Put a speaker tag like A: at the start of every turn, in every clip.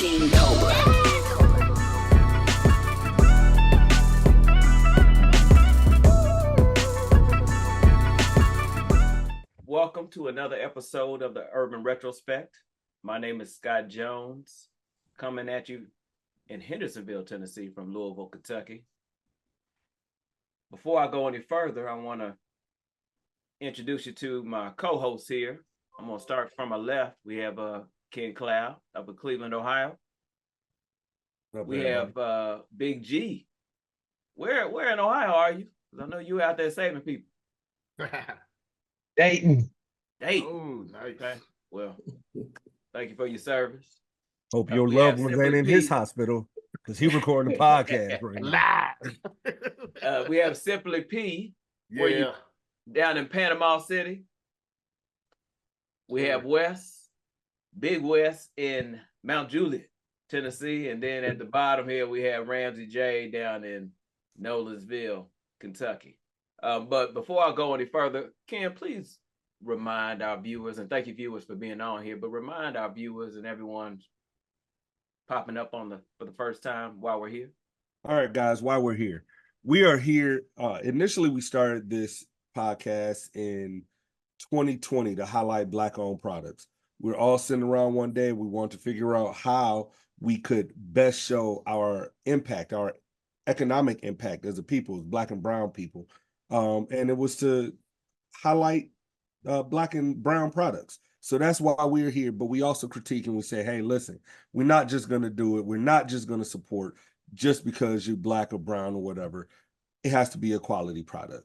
A: King Cobra.
B: Welcome to another episode of the Urban Retrospect. My name is Scott Jones, coming at you in Hendersonville, Tennessee from Louisville, Kentucky. Before I go any further, I want to introduce you to my co-hosts here. I'm going to start from my left. We have Ken Cloud up in Cleveland, Ohio. We have Big G. Where in Ohio are you? Because I know you out there saving people.
C: Dayton.
B: Oh, nice. Okay. Well, thank you for your service.
D: Hope your loved ones ain't in his hospital because he recording the podcast right now.
B: We have Simply P. Yeah. Down in Panama City. We have Wes, Big Wes in Mount Juliet, Tennessee. And then at the bottom here, we have Ramsey J down in Nolensville, Kentucky. But before I go any further, Ken, please remind our viewers, and thank you viewers for being on here, but remind our viewers and everyone popping up for the first time why we're here.
D: All right, guys, why we're here. We are here. Initially, we started this podcast in 2020 to highlight Black-owned products. We're all sitting around one day. We want to figure out how we could best show our impact, our economic impact as a people, as Black and brown people. And it was to highlight Black and brown products. So that's why we're here. But we also critique and we say, hey, listen, we're not just going to do it. We're not just going to support just because you're Black or brown or whatever. It has to be a quality product.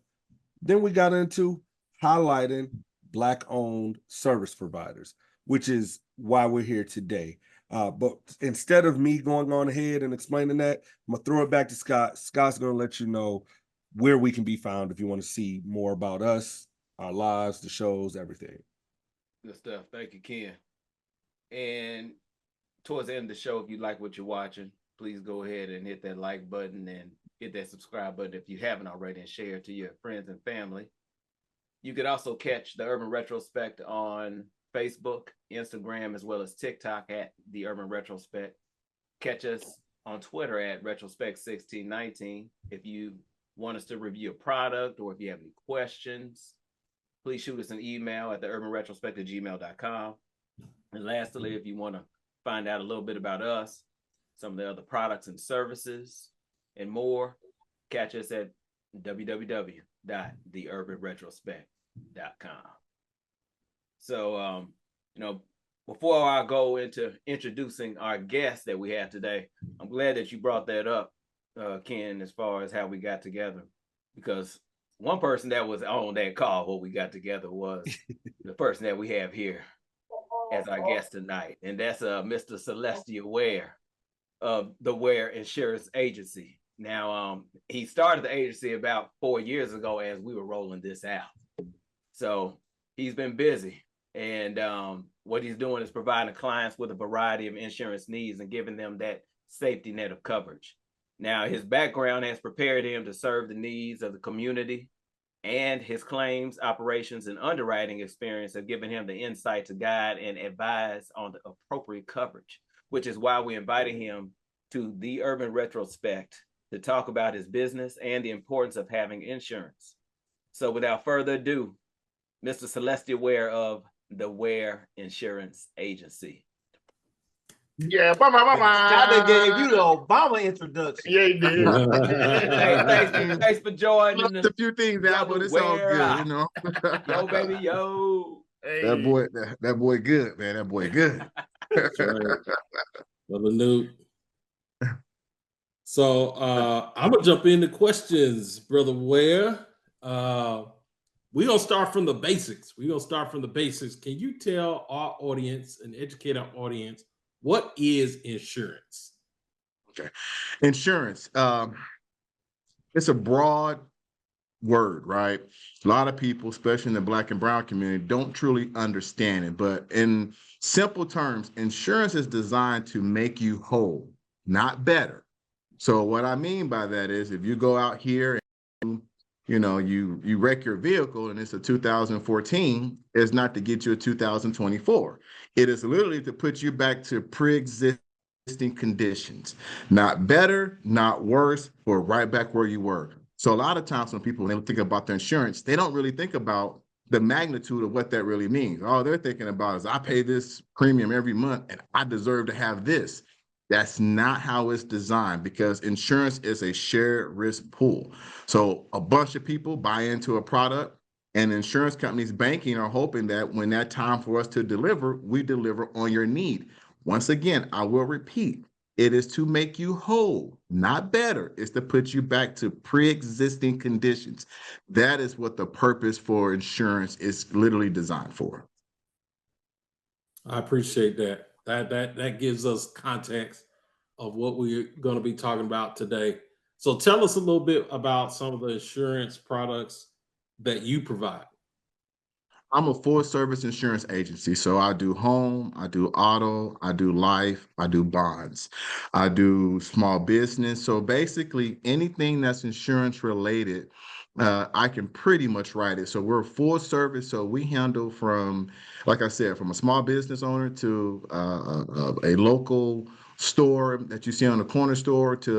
D: Then we got into highlighting Black-owned service providers, which is why we're here today. But instead of me going on ahead and explaining that, I'm going to throw it back to Scott. Scott's going to let you know where we can be found if you want to see more about us, our lives, the shows, everything.
B: Good stuff. Thank you, Ken. And towards the end of the show, if you like what you're watching, please go ahead and hit that like button and hit that subscribe button if you haven't already, and share it to your friends and family. You could also catch the Urban Retrospect on Facebook, Instagram, as well as TikTok at the Urban Retrospect. Catch us on Twitter at Retrospect1619. If you want us to review a product or if you have any questions, please shoot us an email at theurbanretrospect@gmail.com. And lastly, if you want to find out a little bit about us, some of the other products and services and more, catch us at www.theurbanretrospect.com. So, before I go into introducing our guest that we have today, I'm glad that you brought that up, Ken, as far as how we got together, because one person that was on that call when we got together was the person that we have here as our guest tonight, and that's Mr. Celestia Ware of the Ware Insurance Agency. Now, he started the agency about 4 years ago as we were rolling this out. So he's been busy, and what he's doing is providing clients with a variety of insurance needs and giving them that safety net of coverage. Now, his background has prepared him to serve the needs of the community, and his claims, operations, and underwriting experience have given him the insight to guide and advise on the appropriate coverage, which is why we invited him to the Urban Retrospect to talk about his business and the importance of having insurance. So without further ado, Mr. Celestia Ware of the Ware Insurance Agency.
C: Yeah, I
E: done gave you the Obama introduction.
C: Yeah, he did.
B: Hey, thanks for joining.
C: A few things out, but it's all good, you know.
B: Yo, baby, yo.
C: Hey.
E: That boy good, man. That boy good.
F: That's right. Brother Newt. So I'm gonna jump into questions, Brother Ware. We're gonna start from the basics. Can you tell our audience and educate our audience what is insurance?
E: Okay. Insurance. It's a broad word, right? A lot of people, especially in the Black and brown community, don't truly understand it. But in simple terms, insurance is designed to make you whole, not better. So what I mean by that is if you go out here and you wreck your vehicle and it's a 2014, it's not to get you a 2024. It is literally to put you back to pre-existing conditions, not better, not worse, but right back where you were. So a lot of times when people, when they think about their insurance, they don't really think about the magnitude of what that really means. All they're thinking about is I pay this premium every month and I deserve to have this. That's not how it's designed, because insurance is a shared risk pool. So a bunch of people buy into a product, and insurance companies, banking, are hoping that when that time for us to deliver, we deliver on your need. Once again, I will repeat, it is to make you whole, not better. It's to put you back to pre-existing conditions. That is what the purpose for insurance is literally designed for.
F: I appreciate that. That gives us context of what we're going to be talking about today. So tell us a little bit about some of the insurance products that you provide.
E: I'm a full service insurance agency. So I do home, I do auto, I do life, I do bonds, I do small business. So basically anything that's insurance related, I can pretty much write it. So we're full service. So we handle from, like I said, from a small business owner to a local store that you see on the corner store, to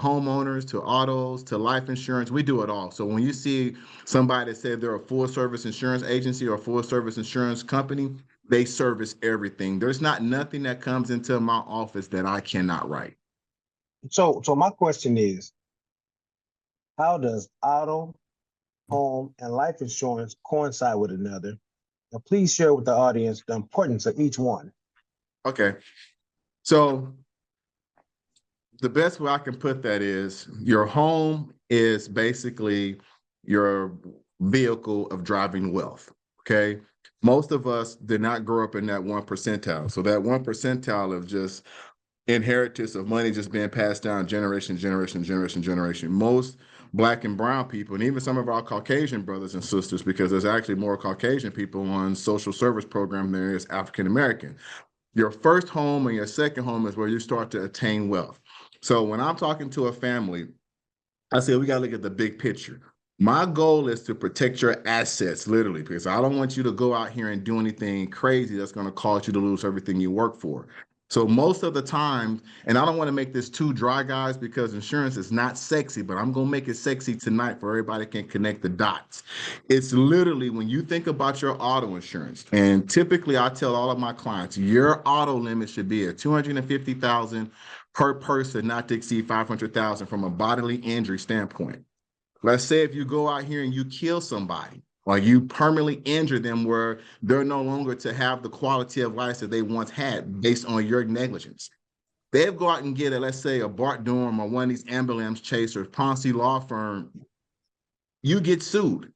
E: homeowners, to autos, to life insurance. We do it all. So when you see somebody that said they're a full service insurance agency or a full service insurance company, they service everything. There's not nothing that comes into my office that I cannot write.
A: So my question is, how does auto, home, and life insurance coincide with another? And please share with the audience the importance of each one.
E: Okay. So the best way I can put that is your home is basically your vehicle of driving wealth. Okay. Most of us did not grow up in that 1 percentile. So that 1 percentile of just inheritance of money just being passed down generation. Most Black and brown people, and even some of our Caucasian brothers and sisters, because there's actually more Caucasian people on social service program than there is African American. Your first home and your second home is where you start to attain wealth. So when I'm talking to a family, I say we got to look at the big picture. My goal is to protect your assets, literally, because I don't want you to go out here and do anything crazy that's going to cause you to lose everything you work for. So most of the time, and I don't want to make this too dry, guys, because insurance is not sexy, but I'm going to make it sexy tonight for everybody can connect the dots. It's literally when you think about your auto insurance, and typically I tell all of my clients, your auto limit should be at $250,000 per person, not to exceed $500,000 from a bodily injury standpoint. Let's say if you go out here and you kill somebody, or you permanently injure them where they're no longer to have the quality of life that they once had based on your negligence. They'll go out and get let's say a Bart Durham or one of these ambulance chasers, Ponce law firm. You get sued.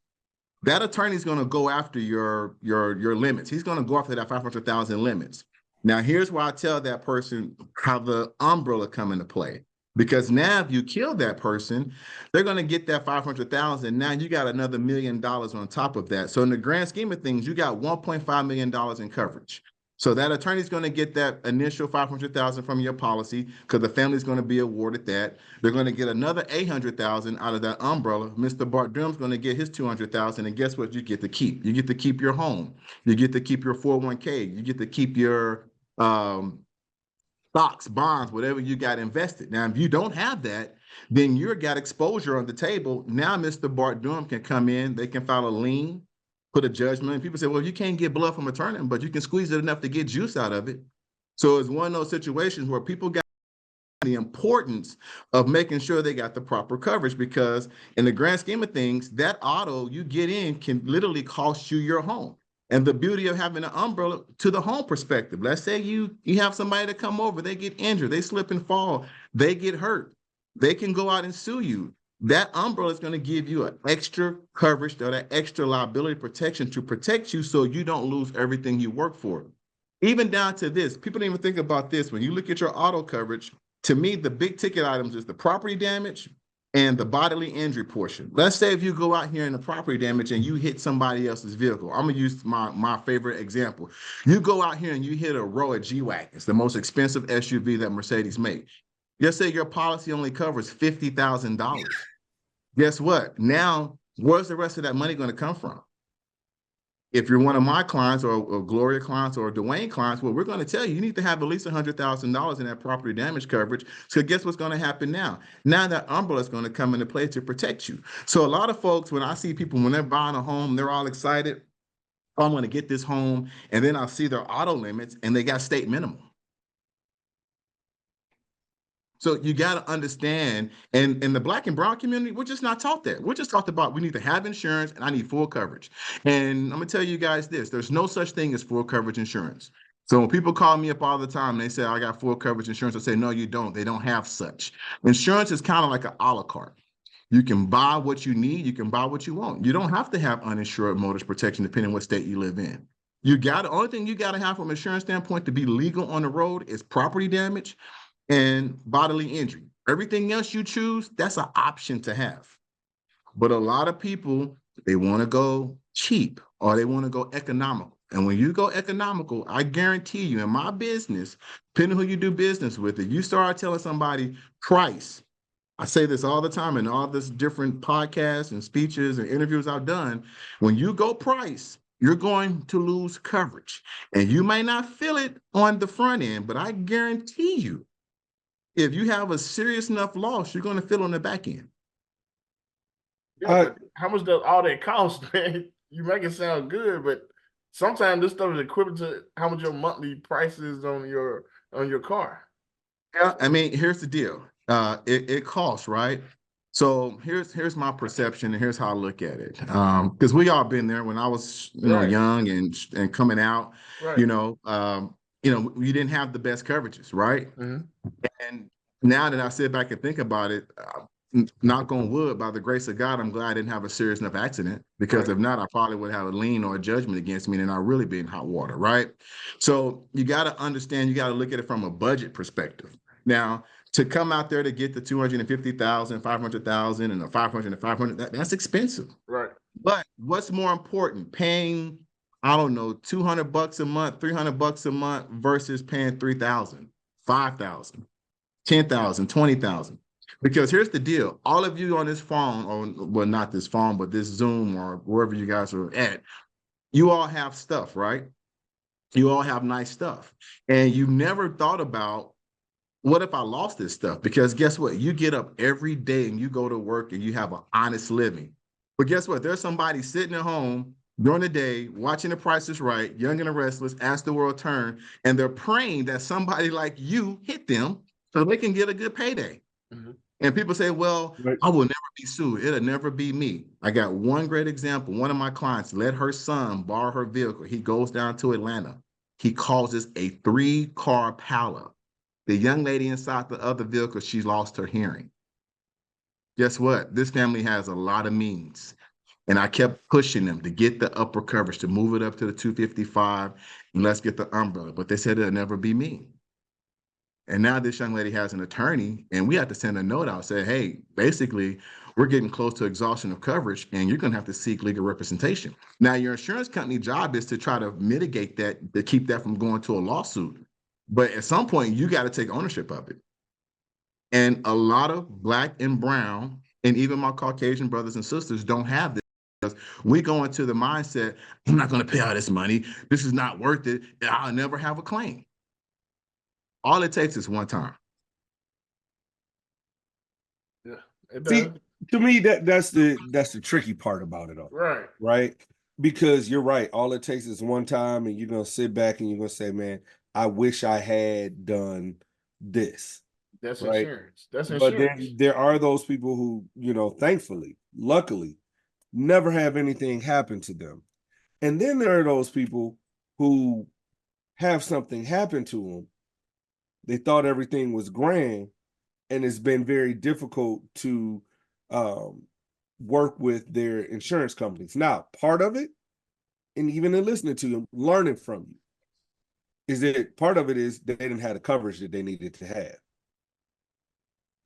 E: That attorney's going to go after your limits. He's going to go after that 500,000 limits. Now, here's why I tell that person how the umbrella come into play. Because now if you kill that person, they're going to get that 500,000. Now you got another $1 million on top of that. So in the grand scheme of things, you got $1.5 million in coverage. So that attorney's going to get that initial 500,000 from your policy because the family's going to be awarded that. They're going to get another 800,000 out of that umbrella. Mr. Bart Durham's going to get his 200,000, and guess what? You get to keep. You get to keep your home. You get to keep your 401k. You get to keep your stocks, bonds, whatever you got invested. Now, if you don't have that, then you've got exposure on the table. Now, Mr. Bart Durham can come in. They can file a lien, put a judgment. People say, well, you can't get blood from a turnip, but you can squeeze it enough to get juice out of it. So it's one of those situations where people got the importance of making sure they got the proper coverage, because in the grand scheme of things, that auto you get in can literally cost you your home. And the beauty of having an umbrella to the home perspective, let's say you have somebody to come over, they get injured, they slip and fall, they get hurt, they can go out and sue you. That umbrella is going to give you an extra coverage or that extra liability protection to protect you so you don't lose everything you work for. Even down to this, people don't even think about this. When you look at your auto coverage, to me, the big ticket items is the property damage and the bodily injury portion. Let's say if you go out here in the property damage and you hit somebody else's vehicle. I'm gonna use my favorite example. You go out here and you hit a row of G-Wagons, the most expensive SUV that Mercedes makes. Let's say your policy only covers $50,000. Guess what? Now, where's the rest of that money gonna come from? if you're one of my clients or Gloria clients or Dwayne clients, well, we're going to tell you, you need to have at least $100,000 in that property damage coverage. So guess what's going to happen now? Now that umbrella is going to come into play to protect you. So a lot of folks, when I see people, when they're buying a home, they're all excited. Oh, I'm going to get this home. And then I'll see their auto limits and they got state minimum. So you got to understand, and in the Black and brown community, we're just not taught that. We're just taught about we need to have insurance and I need full coverage. And I'm gonna tell you guys this: there's no such thing as full coverage insurance. So when people call me up all the time, they say I got full coverage insurance. I say no, you don't. They don't have such. Insurance is kind of like an a la carte. You can buy what you need. You can buy what you want. You don't have to have uninsured motorist protection depending on what state you live in. The only thing you got to have from an insurance standpoint to be legal on the road is property damage and bodily injury. Everything else you choose, that's an option to have. But a lot of people, they want to go cheap or they want to go economical. And when you go economical, I guarantee you in my business, depending on who you do business with, if you start telling somebody price, I say this all the time in all this different podcasts and speeches and interviews I've done, when you go price, you're going to lose coverage. And you may not feel it on the front end, but I guarantee you, if you have a serious enough loss, you're going to feel on the back end.
C: Yeah, but how much does all that cost, man? You make it sound good, but sometimes this stuff is equivalent to how much your monthly price is on your car.
E: Yeah, I mean, here's the deal. It costs, right? So here's my perception, and here's how I look at it. Because we all been there when I was,
C: Right.
E: young and coming out.
C: Right.
E: You didn't have the best coverages, right?
C: Mhm.
E: And now that I sit back and think about it, knock on wood, by the grace of God, I'm glad I didn't have a serious enough accident, because if not, I probably would have a lien or a judgment against me and I'd really be in hot water, right? So you got to understand, you got to look at it from a budget perspective. Now, to come out there to get the 250,000, 500,000, and the 500 and 500, that's expensive.
C: Right.
E: But what's more important, paying, I don't know, $200 a month, $300 a month versus paying 3,000, 5,000, 10,000, 20,000? Because here's the deal. All of you on this phone, or well, not this phone, but this Zoom or wherever you guys are at, you all have stuff, right? You all have nice stuff. And you never thought about, what if I lost this stuff? Because guess what? You get up every day and you go to work and you have an honest living. But guess what? There's somebody sitting at home during the day watching The Price is Right, Young and the Restless, Ask the World Turn, and they're praying that somebody like you hit them so they can get a good payday. Mm-hmm. And people say, well, right, I will never be sued. It'll never be me. I got one great example. One of my clients let her son borrow her vehicle. He goes down to Atlanta. He causes a 3-car pileup. The young lady inside the other vehicle, she lost her hearing. Guess what? This family has a lot of means. And I kept pushing them to get the upper coverage, to move it up to the 255, and let's get the umbrella. But they said it'll never be me. And now this young lady has an attorney, and we have to send a note out, say, hey, basically, we're getting close to exhaustion of coverage, and you're going to have to seek legal representation. Now, your insurance company job is to try to mitigate that, to keep that from going to a lawsuit. But at some point, you got to take ownership of it. And a lot of Black and brown, and even my Caucasian brothers and sisters, don't have this, because we go into the mindset, I'm not going to pay all this money. This is not worth it. I'll never have a claim. All it takes is one time.
C: Yeah.
D: See, to me, that's the tricky part about it all.
C: Right.
D: Right? Because you're right. All it takes is one time, and you're going to sit back and you're going to say, man, I wish I had done this.
C: That's
D: right?
C: Insurance. That's insurance.
D: But then there are those people who, thankfully, luckily, never have anything happen to them. And then there are those people who have something happen to them. They thought everything was grand, and it's been very difficult to work with their insurance companies. Now, part of it, and even in listening to them, learning from you, is that part of it is they didn't have the coverage that they needed to have.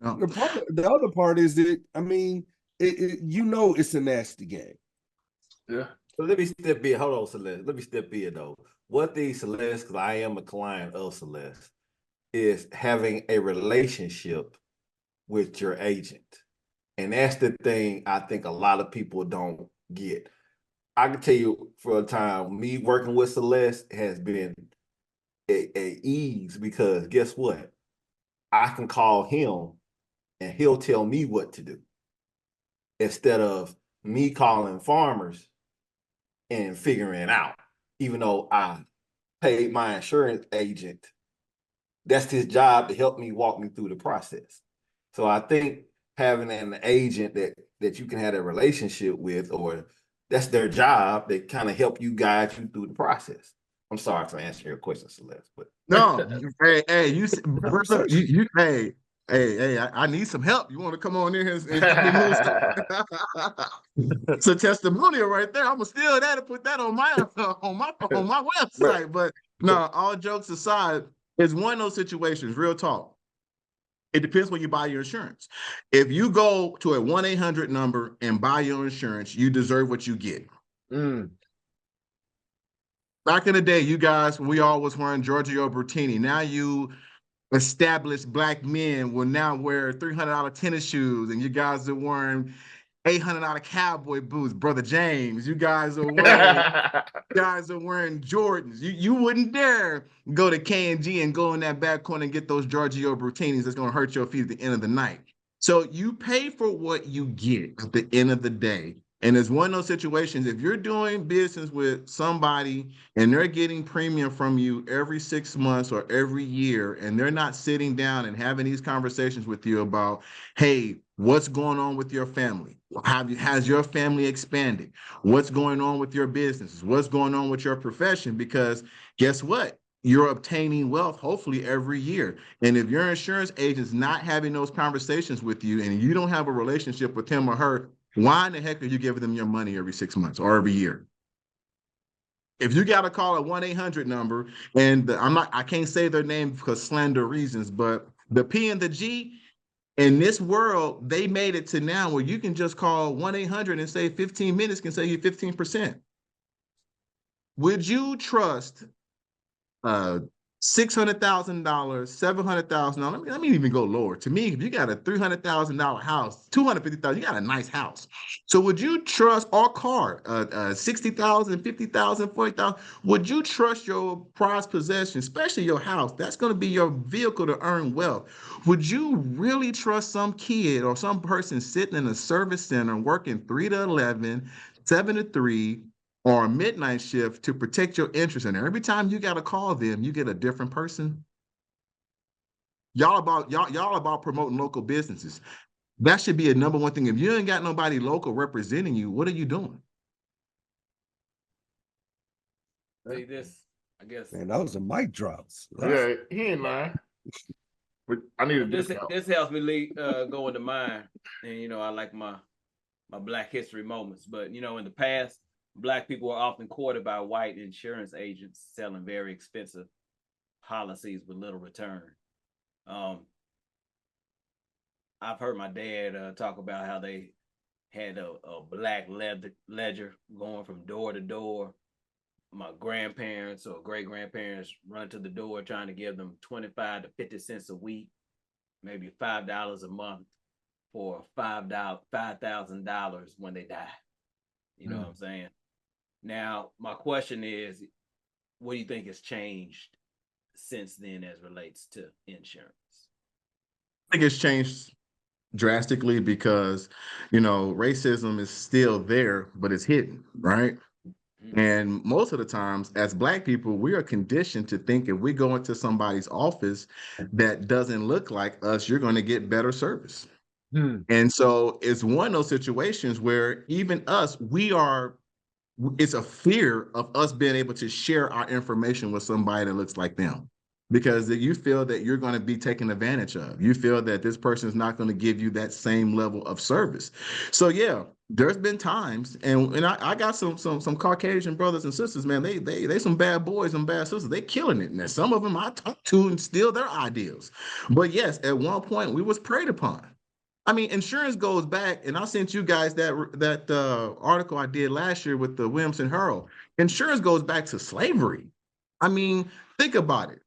D: No. The other part is that, I mean, it's a nasty game.
C: Yeah.
G: So let me step in. Hold on, Celeste. Let me step in, though. One thing, Celeste, because I am a client of Celeste, is having a relationship with your agent. And that's the thing I think a lot of people don't get. I can tell you for a time, me working with Celeste has been a ease because guess what? I can call him and he'll tell me what to do instead of me calling farmers and figuring it out. Even though I paid my insurance agent, that's his job to help me walk me through the process. So I think having an agent that you can have a relationship with, or that's their job, that kind of help you guide you through the process. I'm sorry for answering your question, Celeste, but
E: No, hey, brother, hey, I need some help. You want to come on in here and help me move stuff? It's a testimonial right there. I'm gonna steal that and put that on my website. But no, all jokes aside, it's one of those situations, real talk. It depends when you buy your insurance. If you go to a 1-800 number and buy your insurance, you deserve what you get. Back in the day, you guys, we all was wearing Giorgio Bertini. Now you established black men will now wear $300 tennis shoes, and you guys are wearing $800 cowboy boots. Brother James, you guys are wearing Jordans. You wouldn't dare go to K&G and go in that back corner and get those Giorgio Bertinis. That's going to hurt your feet at the end of the night. So you pay for what you get at the end of the day. And it's one of those situations, if you're doing business with somebody and they're getting premium from you every 6 months or every year, and they're not sitting down and having these conversations with you about, hey, what's going on with your family? Has your family expanded? What's going on with your business? What's going on with your profession? Because guess what? You're obtaining wealth, hopefully, every year. And if your insurance agent's not having those conversations with you and you don't have a relationship with him or her, why in the heck are you giving them your money every 6 months or every year? If you got to call a 1-800 number, and I can't say their name because slander reasons, but the P and the G, in this world, they made it to now where you can just call 1-800 and say 15 minutes can save you 15%. Would you trust $600,000, $700,000? Let me even go lower. To me, if you got a $300,000 house, $250,000, you got a nice house. So would you trust our car, $60,000, $50,000, $40,000? Would you trust your prized possession, especially your house? That's going to be your vehicle to earn wealth. Would you really trust some kid or some person sitting in a service center working 3 to 11, 7 to 3, or a midnight shift to protect your interests? And every time you got to call them, you get a different person. Y'all about promoting local businesses. That should be a number one thing. If you ain't got nobody local representing you, what are you doing?
B: See this, I guess.
D: Man, that was a mic drops.
C: Yeah, he ain't lying. But I need a discount.
B: This helps me go into mine. And I like my Black history moments. But in the past, Black people were often courted by white insurance agents selling very expensive policies with little return. I've heard my dad talk about how they had a black ledger going from door to door. My grandparents or great-grandparents run to the door trying to give them 25 to 50 cents a week, maybe $5 a month for $5,000 when they die. You know what I'm saying? Now, my question is, what do you think has changed since then as relates to insurance?
E: I think it's changed drastically because, racism is still there, but it's hidden, right? And most of the times, as Black people, we are conditioned to think if we go into somebody's office that doesn't look like us, you're going to get better service. And so it's one of those situations where even us, it's a fear of us being able to share our information with somebody that looks like them, because you feel that you're going to be taken advantage of. You feel that this person is not going to give you that same level of service. So yeah, there's been times, and I got some Caucasian brothers and sisters, man. They some bad boys and bad sisters. They killing it. Now some of them I talk to and steal their ideas. But yes, at one point we was preyed upon. I mean, insurance goes back, and I sent you guys that article I did last year with the Williamson Herald. Insurance goes back to slavery. I mean, think about it.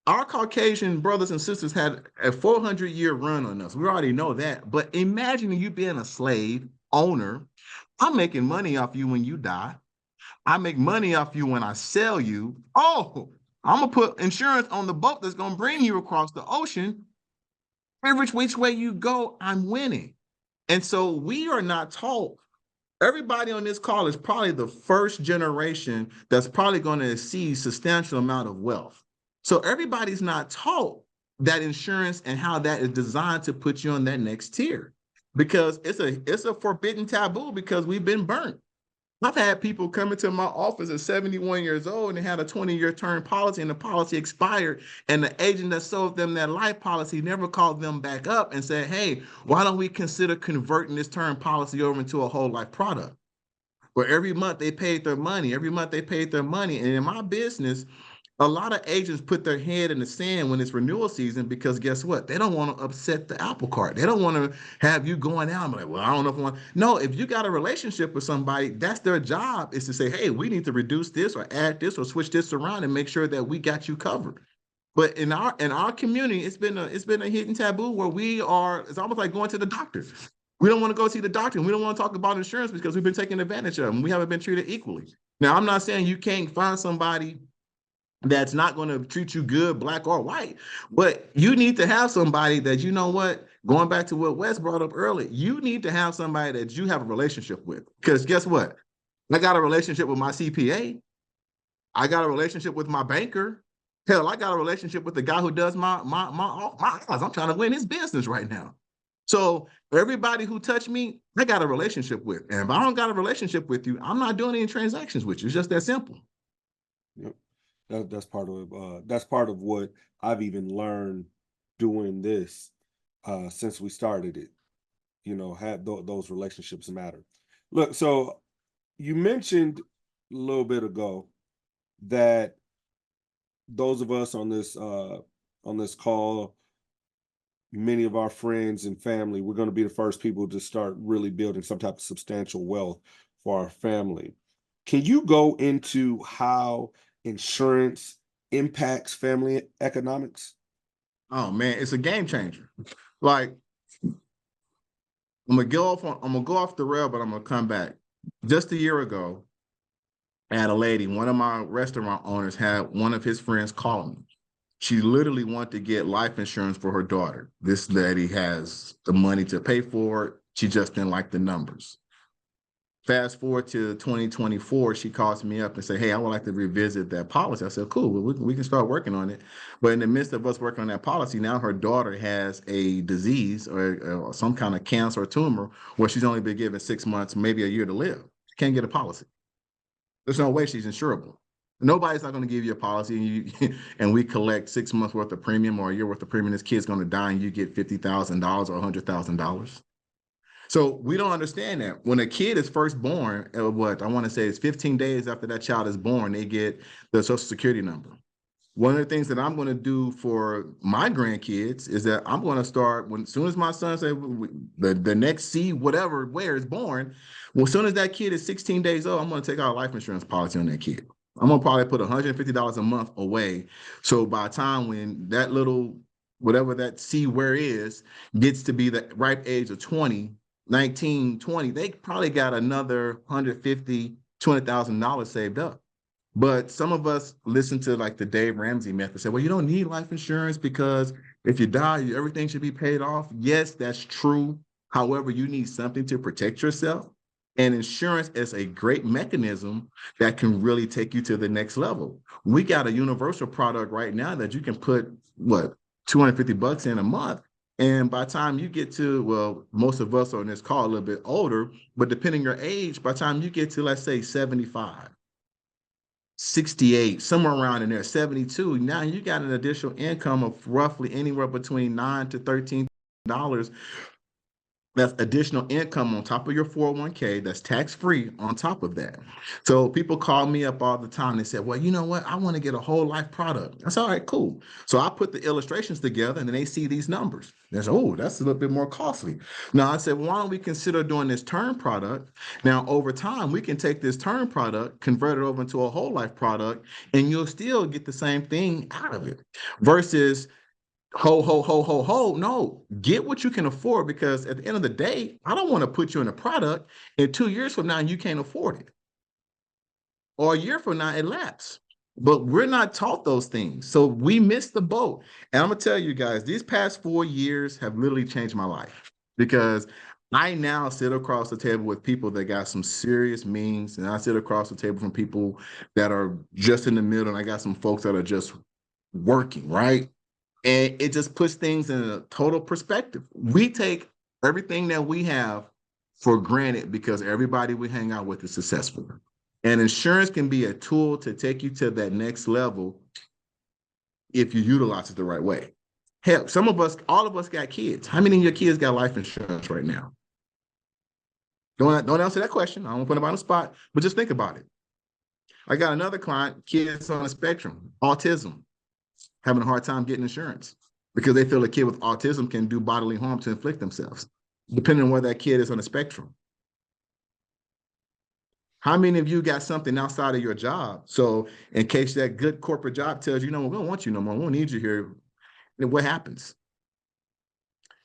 E: Our Caucasian brothers and sisters had a 400-year run on us. We already know that. But imagine you being a slave owner, I'm making money off you when you die. I make money off you when I sell you. Oh, I'm gonna put insurance on the boat that's gonna bring you across the ocean. Every which way you go, I'm winning. And so we are not taught. Everybody on this call is probably the first generation that's probably going to see substantial amount of wealth. So everybody's not taught that insurance and how that is designed to put you on that next tier, because it's a forbidden taboo because we've been burnt. I've had people come into my office at 71 years old and they had a 20-year term policy and the policy expired. And the agent that sold them that life policy never called them back up and said, hey, why don't we consider converting this term policy over into a whole life product? Where every month they paid their money, And in my business, a lot of agents put their head in the sand when it's renewal season because guess what? They don't want to upset the apple cart. They don't want to have you going out and be like, well, I don't know if I want. No, if you got a relationship with somebody, that's their job, is to say, hey, we need to reduce this or add this or switch this around and make sure that we got you covered. But in our community, it's been a hidden taboo where it's almost like going to the doctor. We don't want to go see the doctor and we don't want to talk about insurance because we've been taken advantage of and we haven't been treated equally. Now, I'm not saying you can't find somebody that's not going to treat you good, black or white, but you need to have somebody that, you know what, going back to what Wes brought up earlier, you need to have somebody that you have a relationship with. Because guess what? I got a relationship with my CPA. I got a relationship with my banker. Hell, I got a relationship with the guy who does my eyes. I'm trying to win his business right now. So everybody who touched me, I got a relationship with. And if I don't got a relationship with you, I'm not doing any transactions with you. It's just that simple.
D: Yep. That's part of what I've even learned doing this since we started it. You know, those relationships matter. Look, so you mentioned a little bit ago that those of us on this call, many of our friends and family, we're going to be the first people to start really building some type of substantial wealth for our family. Can you go into how insurance impacts family economics?
E: Oh man, it's a game changer. Like, I'm gonna go off the rail, but I'm gonna come back. Just a year ago, I had a lady, one of my restaurant owners had one of his friends call me. She literally wanted to get life insurance for her daughter. This lady has the money to pay for it. She just didn't like the numbers. Fast forward to 2024, she calls me up and say, hey, I would like to revisit that policy. I said, cool, we can start working on it. But in the midst of us working on that policy, now her daughter has a disease or some kind of cancer or tumor where she's only been given 6 months, maybe a year to live. She can't get a policy. There's no way she's insurable. Nobody's not going to give you a policy and we collect 6 months worth of premium or a year worth of premium. This kid's going to die and you get $50,000 or $100,000. So we don't understand that. When a kid is first born, what I want to say is 15 days after that child is born, they get the Social Security number. One of the things that I'm going to do for my grandkids is that I'm going to start as soon as my son says the next C, whatever, Ware is born. Well, as soon as that kid is 16 days old, I'm going to take out a life insurance policy on that kid. I'm going to probably put $150 a month away. So by the time when that little, whatever that C Ware is, gets to be the ripe age of 20, 19, 20, they probably got another $150,000, $200,000 saved up. But some of us listen to like the Dave Ramsey method, say, well, you don't need life insurance because if you die, everything should be paid off. Yes, that's true. However, you need something to protect yourself. And insurance is a great mechanism that can really take you to the next level. We got a universal product right now that you can put, $250 in a month. And by the time you get to, well, most of us on this call a little bit older, but depending your age, by the time you get to, let's say 75, 68, somewhere around in there, 72, now you got an additional income of roughly anywhere between $9 to $13. That's additional income on top of your 401k that's tax-free on top of that. So people call me up all the time. They said, well, you know what? I want to get a whole life product. That's all right, cool. So I put the illustrations together and then they see these numbers. They say, oh, that's a little bit more costly. Now I said, well, why don't we consider doing this term product? Now, over time, we can take this term product, convert it over into a whole life product, and you'll still get the same thing out of it versus ho, ho, ho, ho, ho. No, get what you can afford, because at the end of the day, I don't want to put you in a product and 2 years from now you can't afford it. Or a year from now it lapses. But we're not taught those things. So we missed the boat. And I'm gonna tell you guys, these past 4 years have literally changed my life, because I now sit across the table with people that got some serious means, and I sit across the table from people that are just in the middle, and I got some folks that are just working, right? And it just puts things in a total perspective. We take everything that we have for granted because everybody we hang out with is successful. And insurance can be a tool to take you to that next level if you utilize it the right way. Hell, some of us, all of us got kids. How many of your kids got life insurance right now? Don't answer that question. I don't put them on the spot, but just think about it. I got another client, kids on the spectrum, autism, having a hard time getting insurance because they feel a kid with autism can do bodily harm to inflict themselves, depending on where that kid is on the spectrum. How many of you got something outside of your job? So in case that good corporate job tells you, no, we don't want you no more, we don't need you here, then what happens?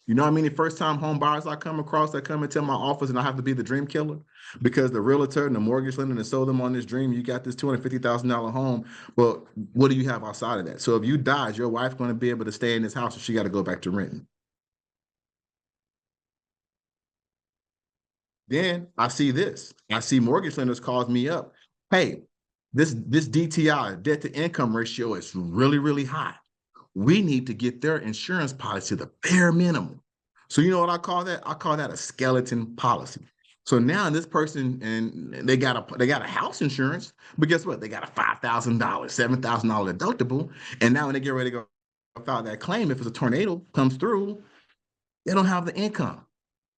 E: You know how many first-time home buyers I come across that come into my office and I have to be the dream killer because the realtor and the mortgage lender that sold them on this dream, you got this $250,000 home, but what do you have outside of that? So if you die, is your wife going to be able to stay in this house or she got to go back to renting? Then I see this. I see mortgage lenders calls me up. Hey, this DTI, debt to income ratio, is really, really high. We need to get their insurance policy to the bare minimum. So you know what I call that? I call that a skeleton policy. So now this person, and they got a house insurance, but guess what? They got a $5,000, $7,000 deductible. And now when they get ready to go file that claim, if it's a tornado comes through, they don't have the income.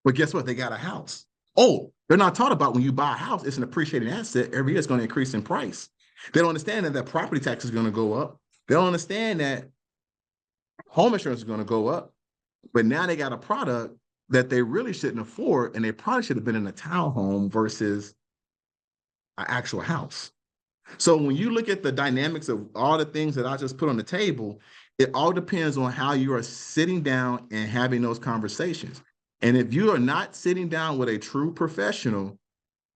E: But guess what? They got a house. Oh, they're not taught about when you buy a house, it's an appreciating asset. Every year it's going to increase in price. They don't understand that property tax is going to go up. They don't understand that home insurance is going to go up. But now they got a product that they really shouldn't afford, and they probably should have been in a townhome versus an actual house. So when you look at the dynamics of all the things that I just put on the table, it all depends on how you are sitting down and having those conversations. And if you are not sitting down with a true professional,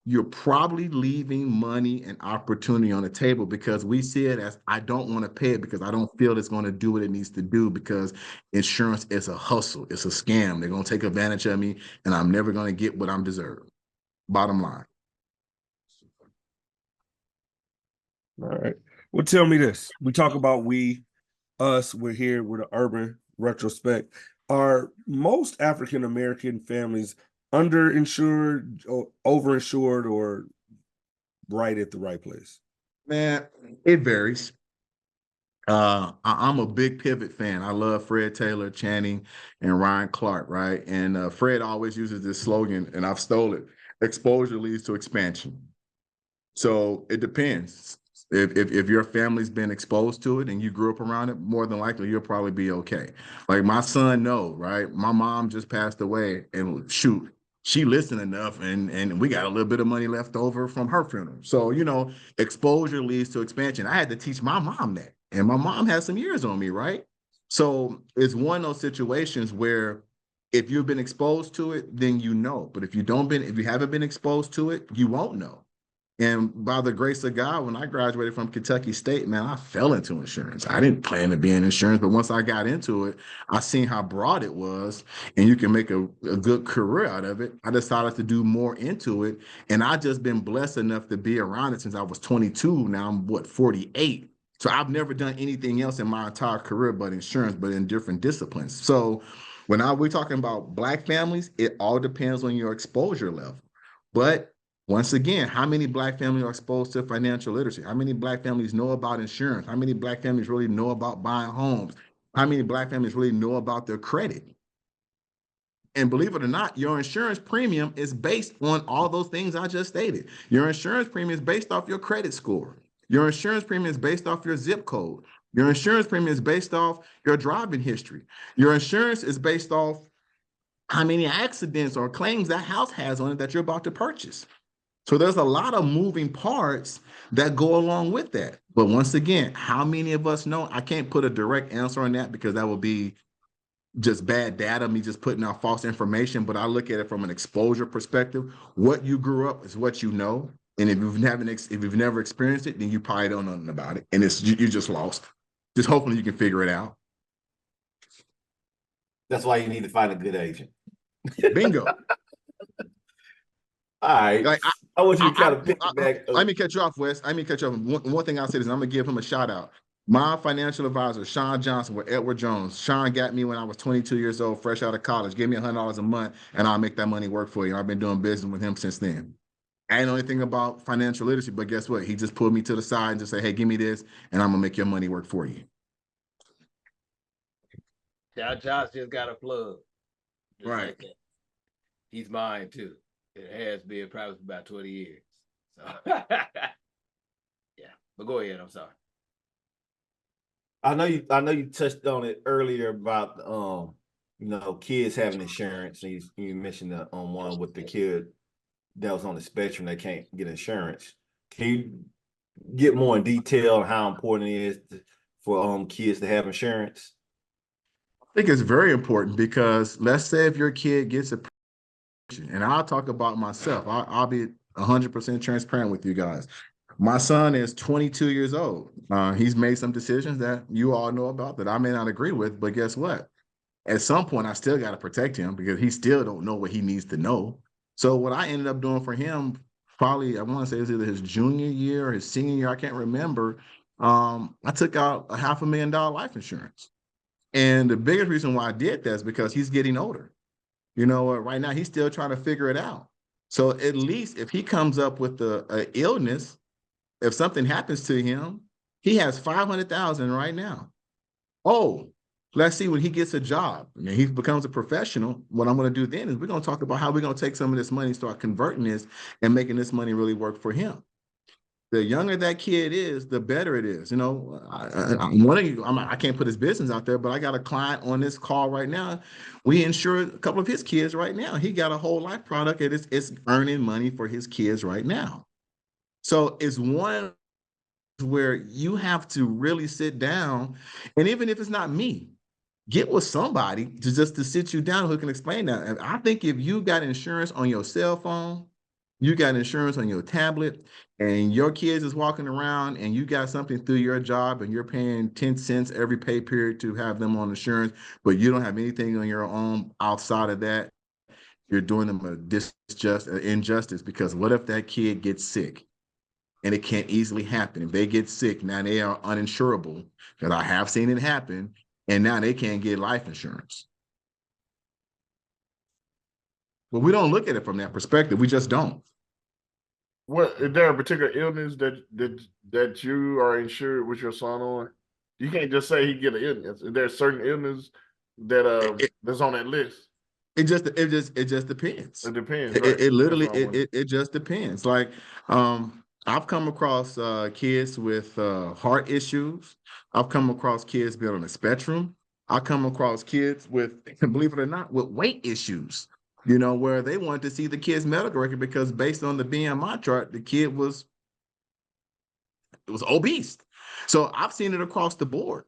E: you're probably leaving money and opportunity on the table, because we see it as, I don't want to pay it because I don't feel it's going to do what it needs to do, because insurance is a hustle. It's a scam. They're going to take advantage of me and I'm never going to get what I'm deserved. Bottom line.
D: All right. Well, tell me this. We talk about we're here, we're the Urban Retrospect. Are most African-American families underinsured, or overinsured, or right at the right place?
E: Man, it varies. I'm a big Pivot fan. I love Fred Taylor, Channing, and Ryan Clark, right? And Fred always uses this slogan, and I've stole it: exposure leads to expansion. So it depends. If your family's been exposed to it and you grew up around it, more than likely you'll probably be okay. Like my son, no, right? My mom just passed away, and shoot, she listened enough, and we got a little bit of money left over from her funeral. So, you know, exposure leads to expansion. I had to teach my mom that, and my mom has some years on me, right? So it's one of those situations where if you've been exposed to it, then you know. But if you haven't been exposed to it, you won't know. And by the grace of God, when I graduated from Kentucky State, man, I fell into insurance. I didn't plan to be in insurance, but once I got into it, I seen how broad it was, and you can make a good career out of it. I decided to do more into it, and I just been blessed enough to be around it since I was 22. Now I'm 48. So I've never done anything else in my entire career but insurance, but in different disciplines. So when we're talking about Black families, it all depends on your exposure level. But once again, how many Black families are exposed to financial literacy? How many Black families know about insurance? How many Black families really know about buying homes? How many Black families really know about their credit? And believe it or not, your insurance premium is based on all those things I just stated. Your insurance premium is based off your credit score. Your insurance premium is based off your zip code. Your insurance premium is based off your driving history. Your insurance is based off how many accidents or claims that house has on it that you're about to purchase. So there's a lot of moving parts that go along with that. But once again, how many of us know? I can't put a direct answer on that because that would be just bad data, me just putting out false information. But I look at it from an exposure perspective. What you grew up is what you know. And if you've never experienced it, then you probably don't know nothing about it. And you're just lost. Just hopefully you can figure it out.
G: That's why you need to find a good agent.
E: Bingo.
G: All right.
E: Like
G: I want you to kind of pick it back.
E: Let me cut you off, Wes. Let me cut you off. One thing I'll say is I'm gonna give him a shout out. My financial advisor, Sean Johnson with Edward Jones. Sean got me when I was 22 years old, fresh out of college. Gave me $100 a month, and I'll make that money work for you. I've been doing business with him since then. I ain't know anything about financial literacy, but guess what? He just pulled me to the side and just said, "Hey, give me this, and I'm gonna make your money work for you."
B: Josh just got a plug. Just
E: Right.
B: like that. He's mine too. It has been probably for about 20 years. So yeah, but go ahead. I'm sorry.
G: I know you touched on it earlier about kids having insurance, and you mentioned the one with the kid that was on the spectrum that can't get insurance. Can you get more in detail on how important it is for kids to have insurance?
E: I think it's very important because let's say if your kid gets a, and I'll talk about myself. I'll be 100% transparent with you guys. My son is 22 years old. He's made some decisions that you all know about that I may not agree with, but guess what? At some point, I still got to protect him because he still don't know what he needs to know. So what I ended up doing for him, probably, I want to say it was either his junior year or his senior year, I can't remember. I took out a $500,000 life insurance. And the biggest reason why I did that is because he's getting older. You know, right now he's still trying to figure it out. So at least if he comes up with a illness, if something happens to him, he has 500,000 right now. Oh, let's see when he gets a job and he becomes a professional. What I'm going to do then is we're going to talk about how we're going to take some of this money, start converting this and making this money really work for him. The younger that kid is, the better it is. You know, I can't put his business out there, but I got a client on this call right now. We insure a couple of his kids right now. He got a whole life product and it's earning money for his kids right now. So it's one where you have to really sit down, and even if it's not me, get with somebody to sit you down who can explain that. And I think if you got insurance on your cell phone, you got insurance on your tablet, and your kids is walking around and you got something through your job and you're paying 10 cents every pay period to have them on insurance, but you don't have anything on your own outside of that, you're doing them an injustice, because what if that kid gets sick? And it can't easily happen. If they get sick, now they are uninsurable, because I have seen it happen, and now they can't get life insurance. But we don't look at it from that perspective. We just don't.
C: What is there a particular illness that you are insured with your son on? You can't just say he get an illness. Is there a certain illness that that's on that list?
E: It just depends.
C: It depends. Right?
E: It literally it just depends. Like I've come across kids with heart issues. I've come across kids being on the spectrum. I come across kids with, believe it or not, with weight issues. You know, where they wanted to see the kid's medical record because based on the BMI chart, the kid was obese. So I've seen it across the board.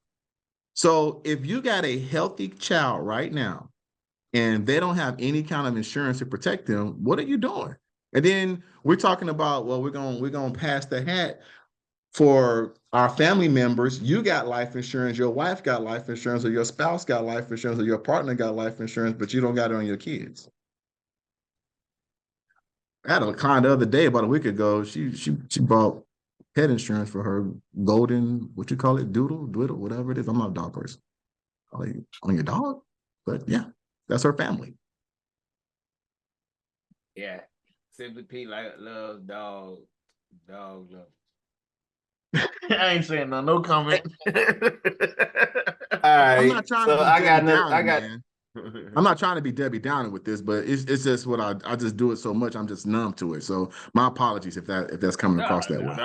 E: So if you got a healthy child right now and they don't have any kind of insurance to protect them, what are you doing? And then we're talking about, well, we're going to pass the hat for our family members. You got life insurance, your wife got life insurance, or your spouse got life insurance, or your partner got life insurance, but you don't got it on your kids. I had a client the other day, about a week ago. She bought pet insurance for her golden, what you call it, doodle, whatever it is. I'm not a dog person. Like, on your dog? But yeah, that's her family.
B: Yeah. Simply P loves dog love.
C: I ain't saying no comment.
G: All right.
E: I'm not trying
G: So
E: to be
G: I got
E: Debbie
G: another.
E: Downer, man. I'm not trying to be Debbie Downer with this, but it's just what I just do it so much. I'm just numb to it. So my apologies if that's coming across that way.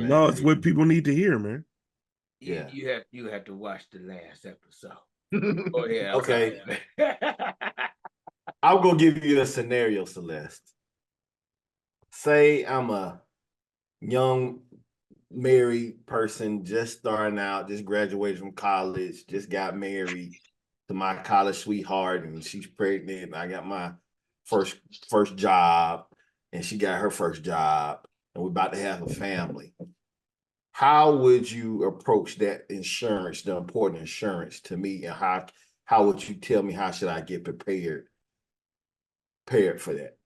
D: No, it's what people need to hear, man.
G: Yeah.
B: You have to watch the last episode. Oh yeah.
G: Okay. I'm gonna give you a scenario, Celeste. say I'm a young married person just starting out, just graduated from college, just got married to my college sweetheart, and she's pregnant. And I got my first job, and she got her first job, and we're about to have a family. How would you approach that insurance, the important insurance to me, and how would you tell me how should I get prepared for that?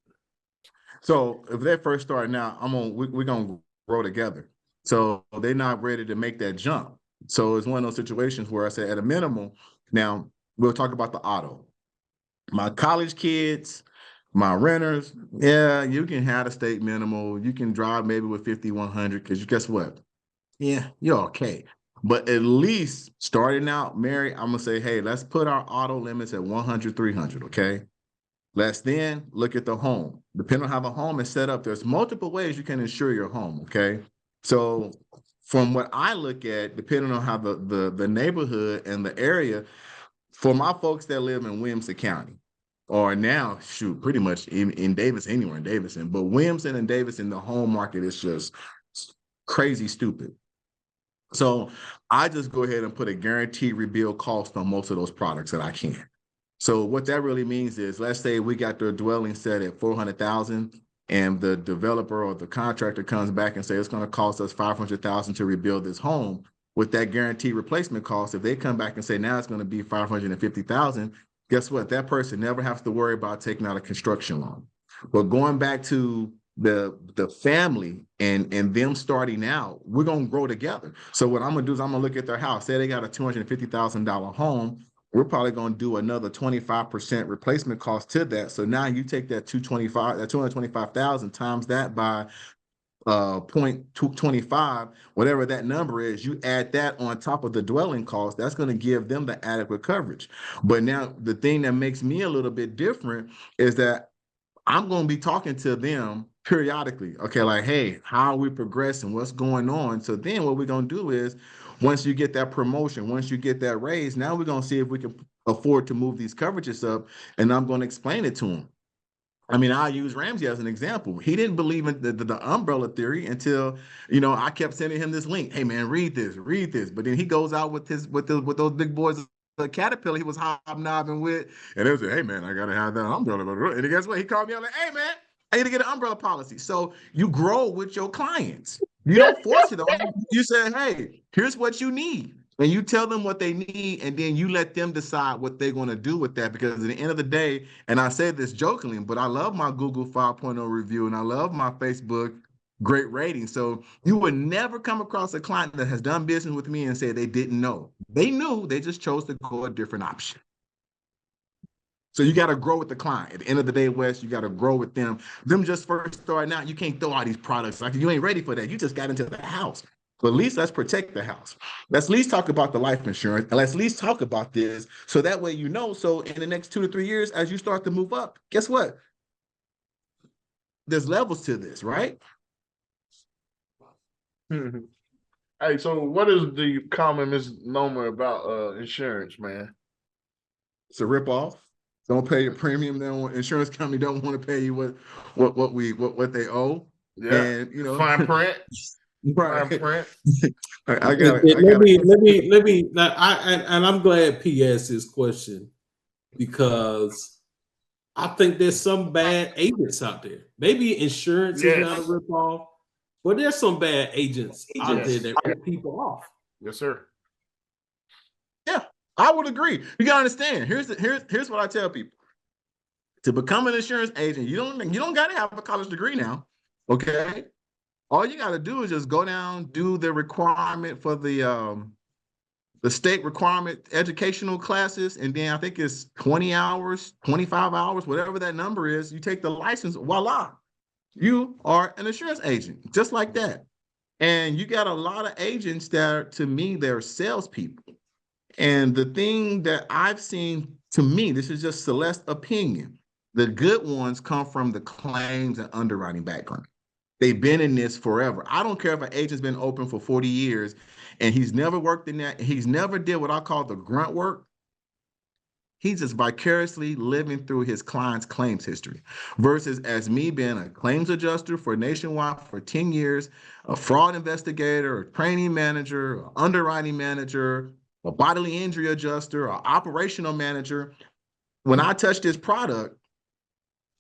E: So if they're first starting out, we're gonna grow together. So they're not ready to make that jump. So it's one of those situations where I say at a minimum, now we'll talk about the auto. My college kids, my renters, yeah, you can have a state minimal. You can drive maybe with 5,100 because guess what? Yeah, you're okay. But at least starting out, Mary, I'm gonna say, hey, let's put our auto limits at 100, 300, okay? Let's then look at the home. Depending on how the home is set up, there's multiple ways you can insure your home, okay? So from what I look at, depending on how the neighborhood and the area, for my folks that live in Williamson County, or now, shoot, pretty much in Davis, anywhere in Davidson, but Williamson and Davidson, the home market is just crazy stupid. So I just go ahead and put a guaranteed rebuild cost on most of those products that I can. So what that really means is, let's say we got the dwelling set at 400,000, and the developer or the contractor comes back and say it's going to cost us 500,000 to rebuild this home. With that guaranteed replacement cost, if they come back and say now it's going to be 550,000, guess what? That person never has to worry about taking out a construction loan. But going back to the family and them starting out, we're gonna grow together. So what I'm gonna do is I'm gonna look at their house. Say they got a $250,000 home. We're probably gonna do another 25% replacement cost to that. So now you take that 225,000 times that by 0.225, whatever that number is, you add that on top of the dwelling cost, that's going to give them the adequate coverage. But now the thing that makes me a little bit different is that I'm going to be talking to them periodically. Okay, like, hey, how are we progressing? What's going on? So then what we're going to do is, once you get that promotion, once you get that raise, now we're going to see if we can afford to move these coverages up, and I'm going to explain it to them. I mean, I use Ramsey as an example. He didn't believe in the umbrella theory until, I kept sending him this link. Hey man, read this. But then he goes out with those big boys, the Caterpillar he was hobnobbing with, and they was like, hey man, I gotta have that umbrella. And guess what? He called me out like, hey man, I need to get an umbrella policy. So you grow with your clients. You don't force it on them. You say, hey, here's what you need. And you tell them what they need, and then you let them decide what they're going to do with that. Because at the end of the day, and I say this jokingly, but I love my Google 5.0 review, and I love my Facebook great rating. So you would never come across a client that has done business with me and say they didn't know. They knew, they just chose to go a different option. So you got to grow with the client. At the end of the day, Wes, you got to grow with them. Them just first starting out, you can't throw all these products. Like, you ain't ready for that. You just got into the house. But at least let's protect the house. Let's at least talk about the life insurance, and let's at least talk about this. So that way, so in the next 2 to 3 years, as you start to move up, guess what? There's levels to this, right?
C: Hey, so what is the common misnomer about insurance, man?
E: It's a ripoff. Don't pay your premium. Insurance company don't want to pay you what they owe.
C: Yeah,
E: And
C: fine print.
E: Right.
C: Fine print.
E: I got
F: Let me. And I'm glad P asked this question, because I think there's some bad agents out there. Maybe insurance is not a ripoff, but there's some bad agents out there that rip people off.
C: Yes, sir.
E: Yeah, I would agree. You gotta understand. Here's what I tell people. To become an insurance agent, you don't gotta have a college degree now. Okay. All you gotta do is just go down, do the requirement for the state requirement educational classes, and then I think it's 20 hours, 25 hours, whatever that number is. You take the license, voila, you are an insurance agent, just like that. And you got a lot of agents that, to me, they're salespeople. And the thing that I've seen, to me, this is just Celeste's opinion, the good ones come from the claims and underwriting background. They've been in this forever. I don't care if an agent's been open for 40 years and he's never worked in that. He's never did what I call the grunt work. He's just vicariously living through his client's claims history versus as me being a claims adjuster for Nationwide for 10 years, a fraud investigator, a training manager, an underwriting manager, a bodily injury adjuster, an operational manager. When I touch this product,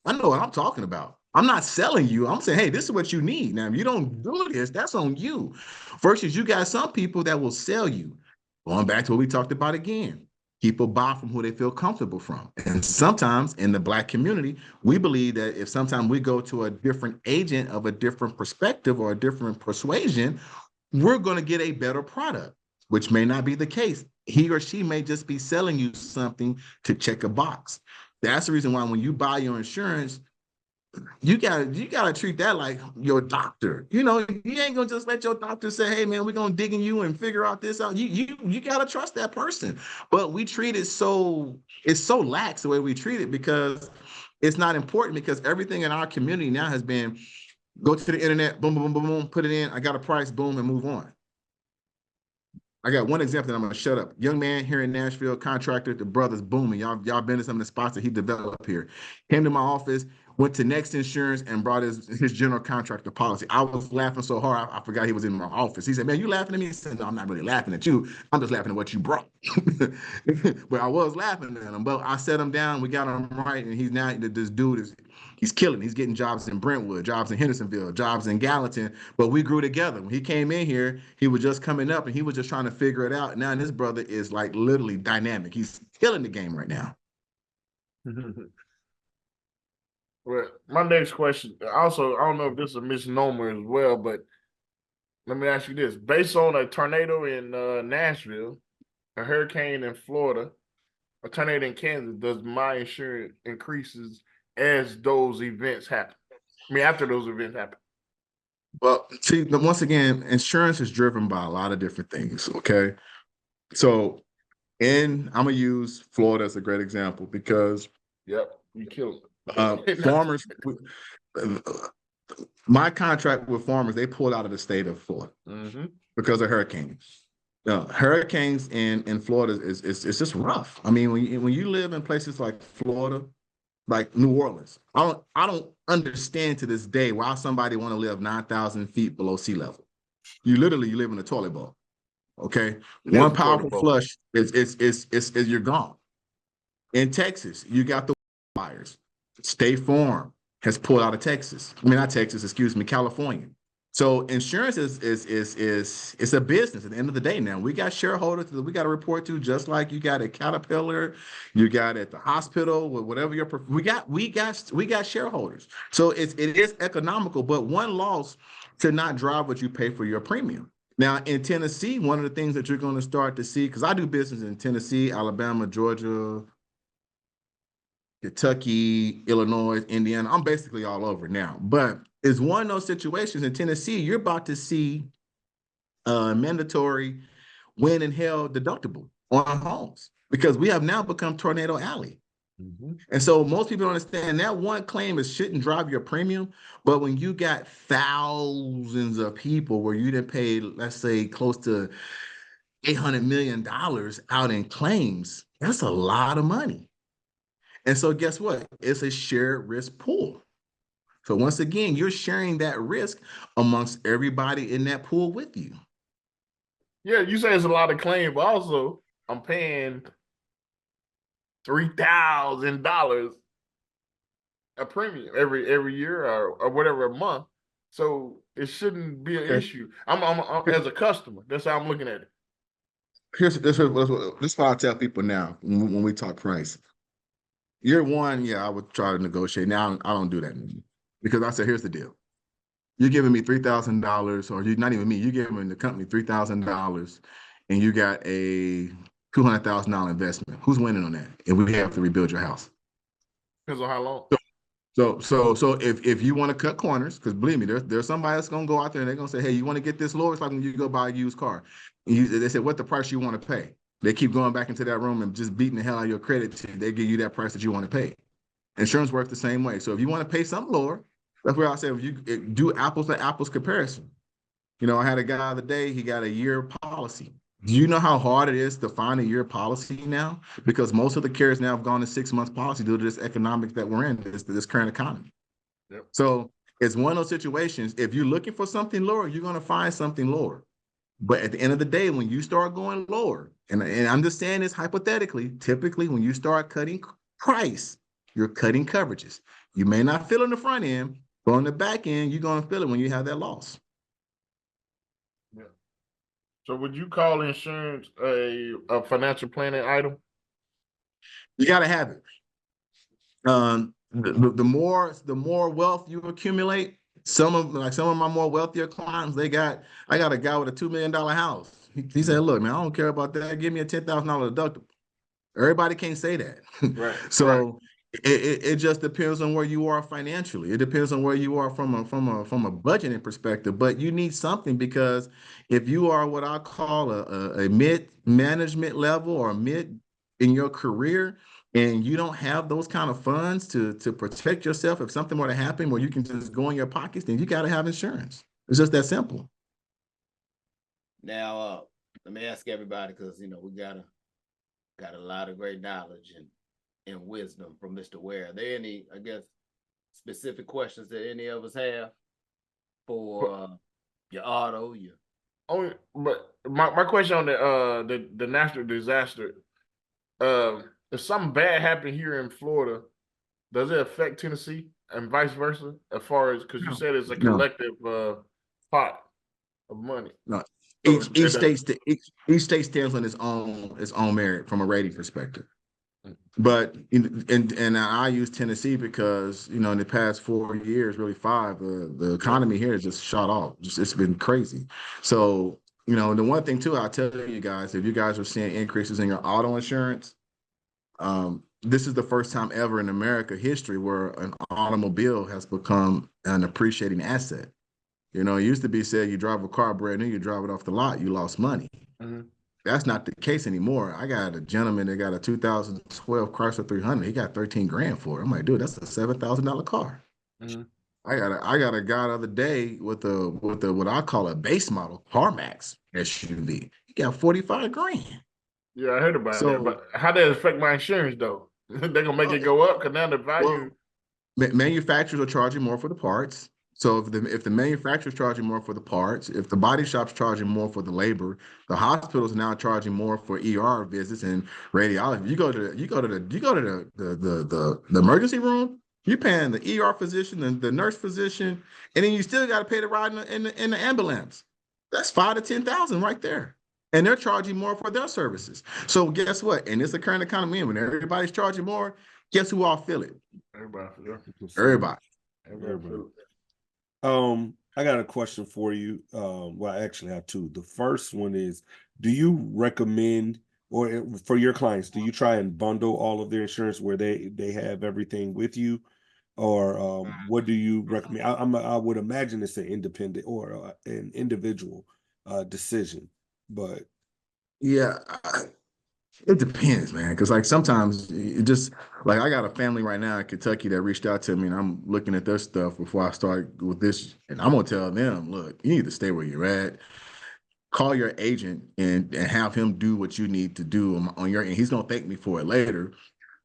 E: I know what I'm talking about. I'm not selling you. I'm saying, hey, this is what you need. Now, if you don't do this, that's on you. Versus you got some people that will sell you. Going back to what we talked about again. People buy from who they feel comfortable from. And sometimes in the Black community, we believe that if sometimes we go to a different agent of a different perspective or a different persuasion, we're going to get a better product, which may not be the case. He or she may just be selling you something to check a box. That's the reason why when you buy your insurance, you gotta treat that like your doctor. You know, you ain't gonna just let your doctor say, hey man, we're gonna dig in you and figure out this out. You gotta trust that person. But we treat it it's so lax the way we treat it because it's not important because everything in our community now has been go to the internet, boom, boom, boom, boom, put it in, I got a price, boom, and move on. I got one example that I'm gonna shut up. Young man here in Nashville, contractor, the brother's booming. Y'all been to some of the spots that he developed here. Came to my office, went to Next Insurance and brought his general contractor policy. I was laughing so hard, I forgot he was in my office. He said, man, you laughing at me? He said, no, I'm not really laughing at you. I'm just laughing at what you brought. But I was laughing at him. But I set him down, we got him right, and he's now, this dude he's killing. He's getting jobs in Brentwood, jobs in Hendersonville, jobs in Gallatin. But we grew together. When he came in here, he was just coming up and he was just trying to figure it out. Now this brother is like literally dynamic. He's killing the game right now.
C: Well, my next question, also, I don't know if this is a misnomer as well, but let me ask you this. Based on a tornado in Nashville, a hurricane in Florida, a tornado in Kansas, does my insurance increases as those events happen? I mean, after those events happen.
E: Well, see, once again, insurance is driven by a lot of different things, okay? So I'm going to use Florida as a great example because
C: Yep, you killed it.
E: farmers, my contract with farmers, they pulled out of the state of Florida because of hurricanes. Hurricanes in Florida is just rough. I mean, when you live in places like Florida, like New Orleans, I don't understand to this day why somebody want to live 9,000 feet below sea level. You live in a toilet bowl. Okay, one powerful flush is you're gone. In Texas, you got the fires. State Farm has pulled out of Texas. I mean, not Texas, excuse me, California. So insurance is a business at the end of the day. Now we got shareholders that we got to report to, just like you got at Caterpillar, you got at the hospital, whatever we got shareholders. So it is economical, but one loss to not drive what you pay for your premium. Now in Tennessee, one of the things that you're going to start to see, because I do business in Tennessee, Alabama, Georgia, Kentucky, Illinois, Indiana. I'm basically all over now. But it's one of those situations in Tennessee, you're about to see mandatory wind and hail deductible on homes because we have now become Tornado Alley. And so most people don't understand that one claim shouldn't drive your premium. But when you got thousands of people where you didn't pay, let's say, close to $800 million out in claims, that's a lot of money. And so guess what? It's a shared risk pool. So once again, you're sharing that risk amongst everybody in that pool with you.
C: Yeah, you say it's a lot of claims, but also I'm paying $3,000 a premium every year or whatever a month. So it shouldn't be an issue. I'm as a customer. That's how I'm looking at it.
E: This is what I tell people now when we talk price. Year one, yeah, I would try to negotiate. Now I don't do that anymore because I said, here's the deal. You're giving me $3,000, or you're not even me. You're giving the company $3,000, and you got a $200,000 investment. Who's winning on that? And we have to rebuild your house.
C: Depends on how long.
E: So if you want to cut corners, because believe me, there's somebody that's gonna go out there and they're gonna say, hey, you want to get this lower? It's like when you go buy a used car. They say, what the price you want to pay? They keep going back into that room and just beating the hell out of your credit. They give you that price that you want to pay. Insurance works the same way. So if you want to pay something lower, that's where I say if you do apples to apples comparison. You know, I had a guy the other day, he got a year policy. Do you know how hard it is to find a year policy now? Because most of the carriers now have gone to 6 months policy due to this economic that we're in, this current economy.
C: Yep.
E: So it's one of those situations. If you're looking for something lower, you're going to find something lower. But at the end of the day, when you start going lower, and I'm just saying this hypothetically, typically when you start cutting price, you're cutting coverages. You may not feel it in the front end, but on the back end, you're going to feel it when you have that loss.
C: Yeah. So would you call insurance a financial planning item?
E: You got to have it. The more wealth you accumulate, some of my more wealthier clients, I got a guy with a $2 million house. He said, look, man, I don't care about that. Give me a $10,000 deductible. Everybody can't say that.
C: Right.
E: So it just depends on where you are financially. It depends on where you are from a budgeting perspective. But you need something, because if you are what I call a mid management level or mid in your career, and you don't have those kind of funds to protect yourself if something were to happen where you can just go in your pockets, then you got to have insurance. It's just that simple.
B: Now, let me ask everybody, because we got a lot of great knowledge and wisdom from Mr. Ware. Are there any, I guess, specific questions that any of us have for your auto?
C: But my question on the natural disaster, if something bad happened here in Florida, does it affect Tennessee and vice versa? As far as, because you said it's a collective pot of money.
E: No,
C: So
E: each state stands on its own merit from a rating perspective. But and I use Tennessee because in the past 4 years, really 5, the economy here has just shot off. It's been crazy. So the one thing too, I'll tell you guys, if you guys are seeing increases in your auto insurance, this is the first time ever in America history where an automobile has become an appreciating asset. It used to be said you drive a car brand new, you drive it off the lot, you lost money.
C: Mm-hmm.
E: That's not the case anymore. I got a gentleman that got a 2012 Chrysler 300. He got 13 grand for it. I'm like, dude, that's a $7,000 car.
C: Mm-hmm.
E: I got a guy the other day with what I call a base model CarMax SUV. He got 45 grand.
C: Yeah, I heard about that. But how does it affect my insurance though? They're gonna make it go up because now the value.
E: Manufacturers are charging more for the parts. So if the manufacturer's charging more for the parts, if the body shop's charging more for the labor, the hospital's now charging more for ER visits and radiology. You go to the emergency room, you're paying the ER physician and the nurse physician, and then you still got to pay the ride in the ambulance. That's $5,000 to $10,000 right there. And they're charging more for their services. So guess what? In this current economy, when everybody's charging more, guess who all feel it? Everybody.
D: I got a question for you. Well, I actually have 2. The first one is, do you recommend, or for your clients, do you try and bundle all of their insurance where they have everything with you? Or what do you recommend? I would imagine it's an independent or an individual decision, but
E: yeah, it depends, man. Because sometimes it just I got a family right now in Kentucky that reached out to me, and I'm looking at their stuff before I start with this, and I'm gonna tell them, look, you need to stay where you're at. Call your agent and have him do what you need to do on your end. He's gonna thank me for it later.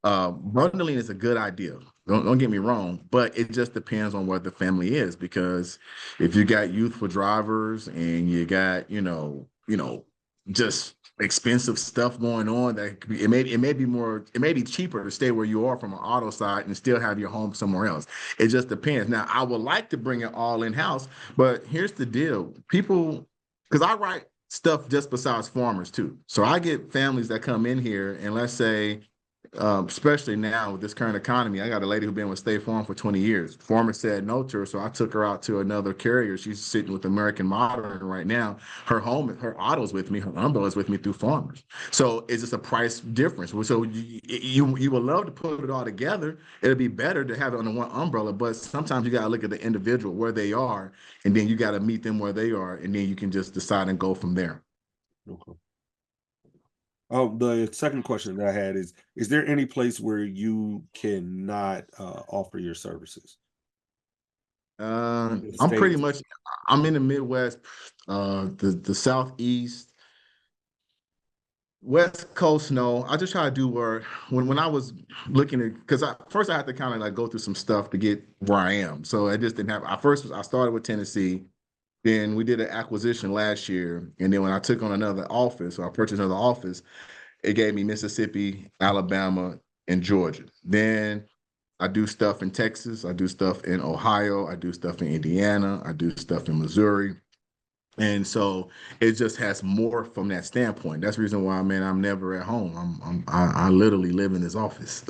E: Bundling is a good idea. Don't get me wrong, but it just depends on what the family is. Because if you got youthful drivers and you got just expensive stuff going on, it may be cheaper to stay where you are from an auto side and still have your home somewhere else. It just depends. Now, I would like to bring it all in house, but here's the deal: people, because I write stuff just besides farmers too. So I get families that come in here, and let's say, especially now with this current economy, I got a lady who's been with State Farm for 20 years. Farmer said no to her, so I took her out to another carrier. She's sitting with American Modern right now. Her auto's with me, her umbrella's with me through Farmers. So it's just a price difference. So you would love to put it all together. It'd be better to have it under one umbrella, but sometimes you got to look at the individual, where they are, and then you got to meet them where they are, and then you can just decide and go from there.
D: Okay. The second question that I had is there any place where you cannot offer your services?
E: I'm pretty much, I'm in the Midwest, the Southeast, West Coast, no. I just try to do where when I was looking at, because first I had to kind of like go through some stuff to get where I am. So I just didn't have. I started with Tennessee, then we did an acquisition last year, and then when I took on another office, or I purchased another office, it gave me Mississippi, Alabama, and Georgia. Then I do stuff in Texas, I do stuff in Ohio, I do stuff in Indiana, I do stuff in Missouri. And so it just has more from that standpoint. That's the reason why, man, I'm never at home. I literally live in this office.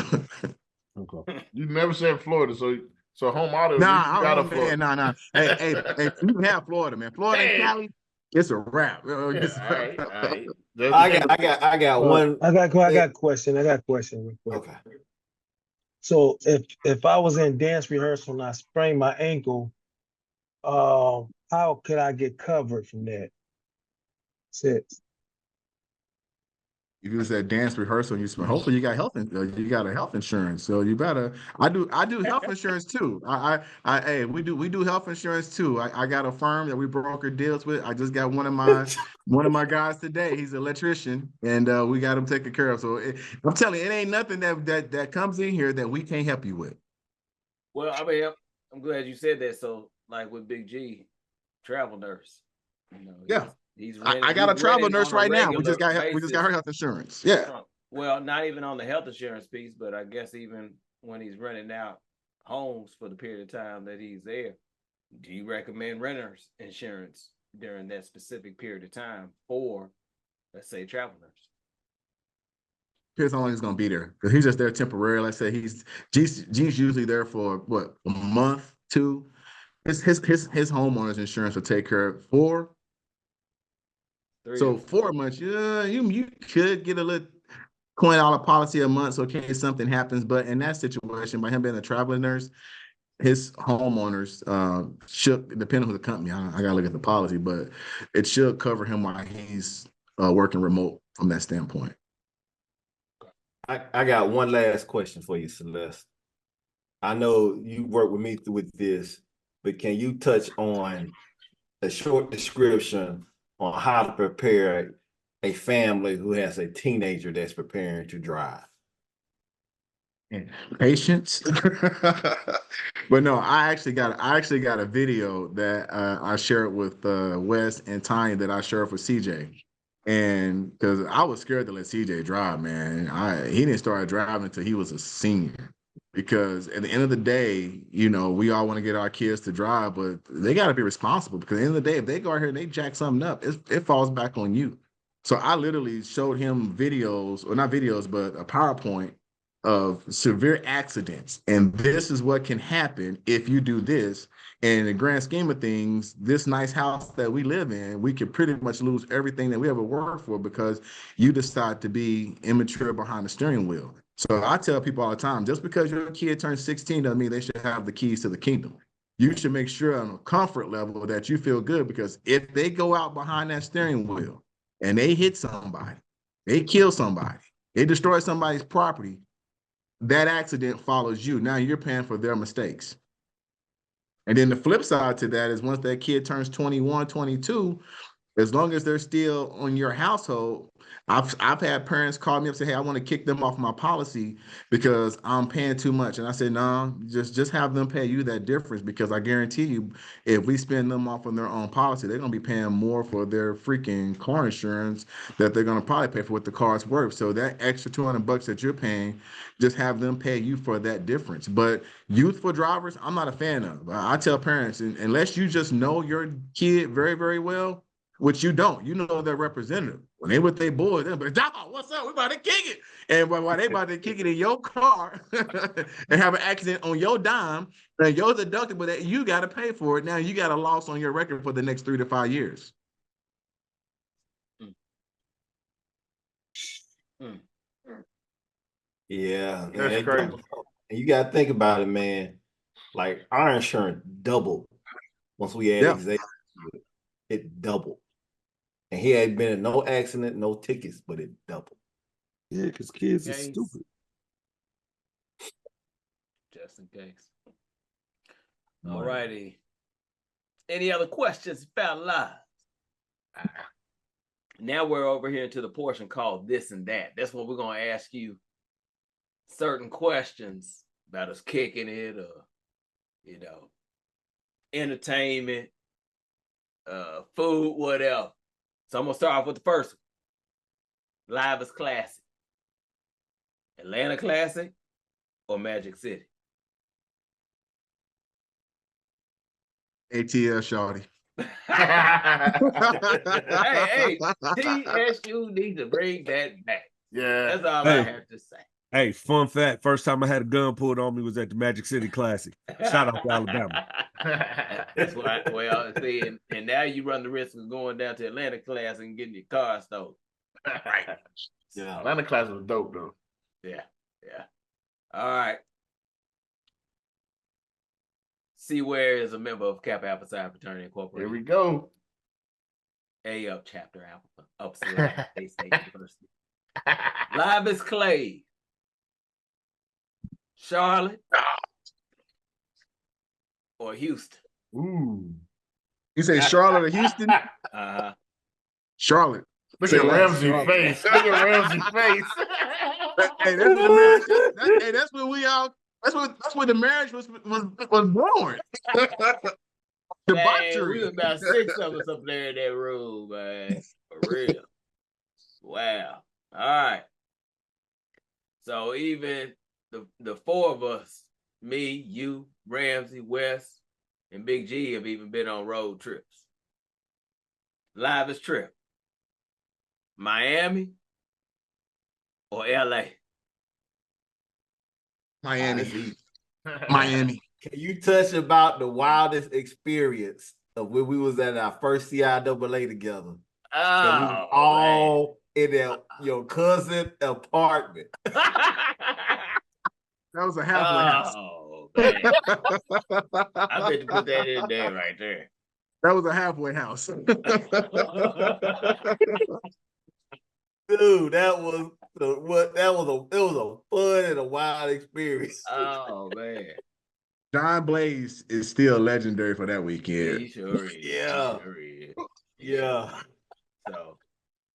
D: Okay.
C: You never said Florida, so home auto, you
E: Nah,
C: got a
E: man,
C: Florida.
E: nah. Hey, you can have Florida, man. Florida and
C: Hey.
E: Cali, it's a wrap. It's a
C: All
E: wrap.
C: right.
G: I got one.
A: I got a question. I got a question real quick.
G: Okay.
A: So if I was in dance rehearsal and I sprained my ankle, how could I get covered from that? That's it.
E: If you was at dance rehearsal and hopefully you got you got a health insurance. So you better. I do health insurance too. Hey, we do health insurance too. I got a firm that we broker deals with. I just got one of my guys today. He's an electrician, and we got him taken care of. So I'm telling you, it ain't nothing that comes in here that we can't help you with.
B: Well, I mean, I'm glad you said that. So, like with Big G, travel nurse, you know,
E: Yeah.
B: he's
E: I got a travel nurse right now. We just got her health insurance. Yeah.
B: Well, not even on the health insurance piece, but I guess even when he's renting out homes for the period of time that he's there, do you recommend renters insurance during that specific period of time for, let's say, travel nurse?
E: Depends how long he's gonna be there. Because he's just there temporarily. Like I said, G's usually there for what, a month, two. His homeowners insurance will take care of 4. So 4 months, yeah, you could get a little $20 policy a month, so in case something happens. But in that situation, by him being a traveling nurse, his homeowners should, depending on the company, I gotta look at the policy, but it should cover him while he's working remote from that standpoint.
G: I got one last question for you, Celeste. I know you work with me with this, but can you touch on a short description on how to prepare a family who has a teenager that's preparing to drive?
E: Patience. But no, I actually got a video that I shared with Wes and Tanya that I shared with CJ. And because I was scared to let CJ drive, man. He didn't start driving until he was a senior. Because at the end of the day, you know, we all want to get our kids to drive, but they got to be responsible. Because at the end of the day, if they go out here and they jack something up, it falls back on you. So I literally showed him videos, or not videos, but a PowerPoint of severe accidents. And this is what can happen if you do this. And in the grand scheme of things, this nice house that we live in, we could pretty much lose everything that we ever worked for because you decide to be immature behind the steering wheel. So I tell people all the time, just because your kid turns 16 doesn't mean they should have the keys to the kingdom. You should make sure on a comfort level that you feel good, because if they go out behind that steering wheel and they hit somebody, they kill somebody, they destroy somebody's property, that accident follows you. Now you're paying for their mistakes. And then the flip side to that is once that kid turns 21, 22, as long as they're still on your household, I've had parents call me up and say, hey, I want to kick them off my policy because I'm paying too much. And I said, no, just have them pay you that difference, because I guarantee you, if we spend them off on their own policy, they're going to be paying more for their freaking car insurance that they're going to probably pay for what the car's worth. So that extra $200 that you're paying, just have them pay you for that difference. But youthful drivers, I'm not a fan of. I tell parents, unless you just know your kid very, very well, which you don't. You know their representative. When they with their boys, they're like, Java, what's up? We about to kick it. And while they about to kick it in your car and have an accident on your dime, and your deductible that you got to pay for it. Now you got a loss on your record for the next 3 to 5 years.
G: Yeah.
C: That's crazy.
G: And you got to think about it, man. Like our insurance doubled once we added Xavier. It doubled. And he had been in no accident, no tickets, but it doubled.
D: Yeah, because kids are stupid.
B: Just in case. All righty. Any other questions, fellas? Now we're over here to the portion called This and That. That's when we're going to ask you certain questions about us kicking it or, entertainment, food, whatever. So I'm going to start off with the first one. Live is Classic. Atlanta Classic or Magic City?
E: ATL shawty.
B: hey, TSU needs to bring that back.
C: Yeah.
B: That's all I have to say.
D: Hey, fun fact, first time I had a gun pulled on me was at the Magic City Classic. Shout out to Alabama.
B: That's why, well, see, and now you run the risk of going down to Atlanta Classic and getting your car stolen.
C: Right. Yeah. Atlanta class was dope though.
B: Yeah. All right. See, Ware is a member of Kappa Alpha Psi Fraternity Incorporated.
C: Here we go.
B: Up chapter Alpha, Upside State University. Live is Clay. Charlotte or Houston?
C: Ooh.
E: You say Charlotte or Houston? Charlotte.
C: Look at Ramsey's face. Look at Ramsey's face.
E: Hey, that's the marriage. That's when we all. That's when the marriage was born.
B: Debauchery. We was about 6 of us up there in that room, man. For real. Wow. All right. So even the 4 of us, me, you, Ramsey, Wes, and Big G have even been on road trips. Live is trip. Miami or LA?
E: Miami. Miami.
G: Can you touch about the wildest experience of when we was at our first CIAA together? And we was all in your cousin apartment.
E: That was a halfway house.
B: Oh, man. I bet you put that in there right there.
E: That was a halfway house.
G: Dude, it was a fun and a wild experience.
B: Oh man.
E: John Blaze is still legendary for that weekend.
B: He sure is.
G: Yeah.
B: He sure is.
G: Yeah.
B: So,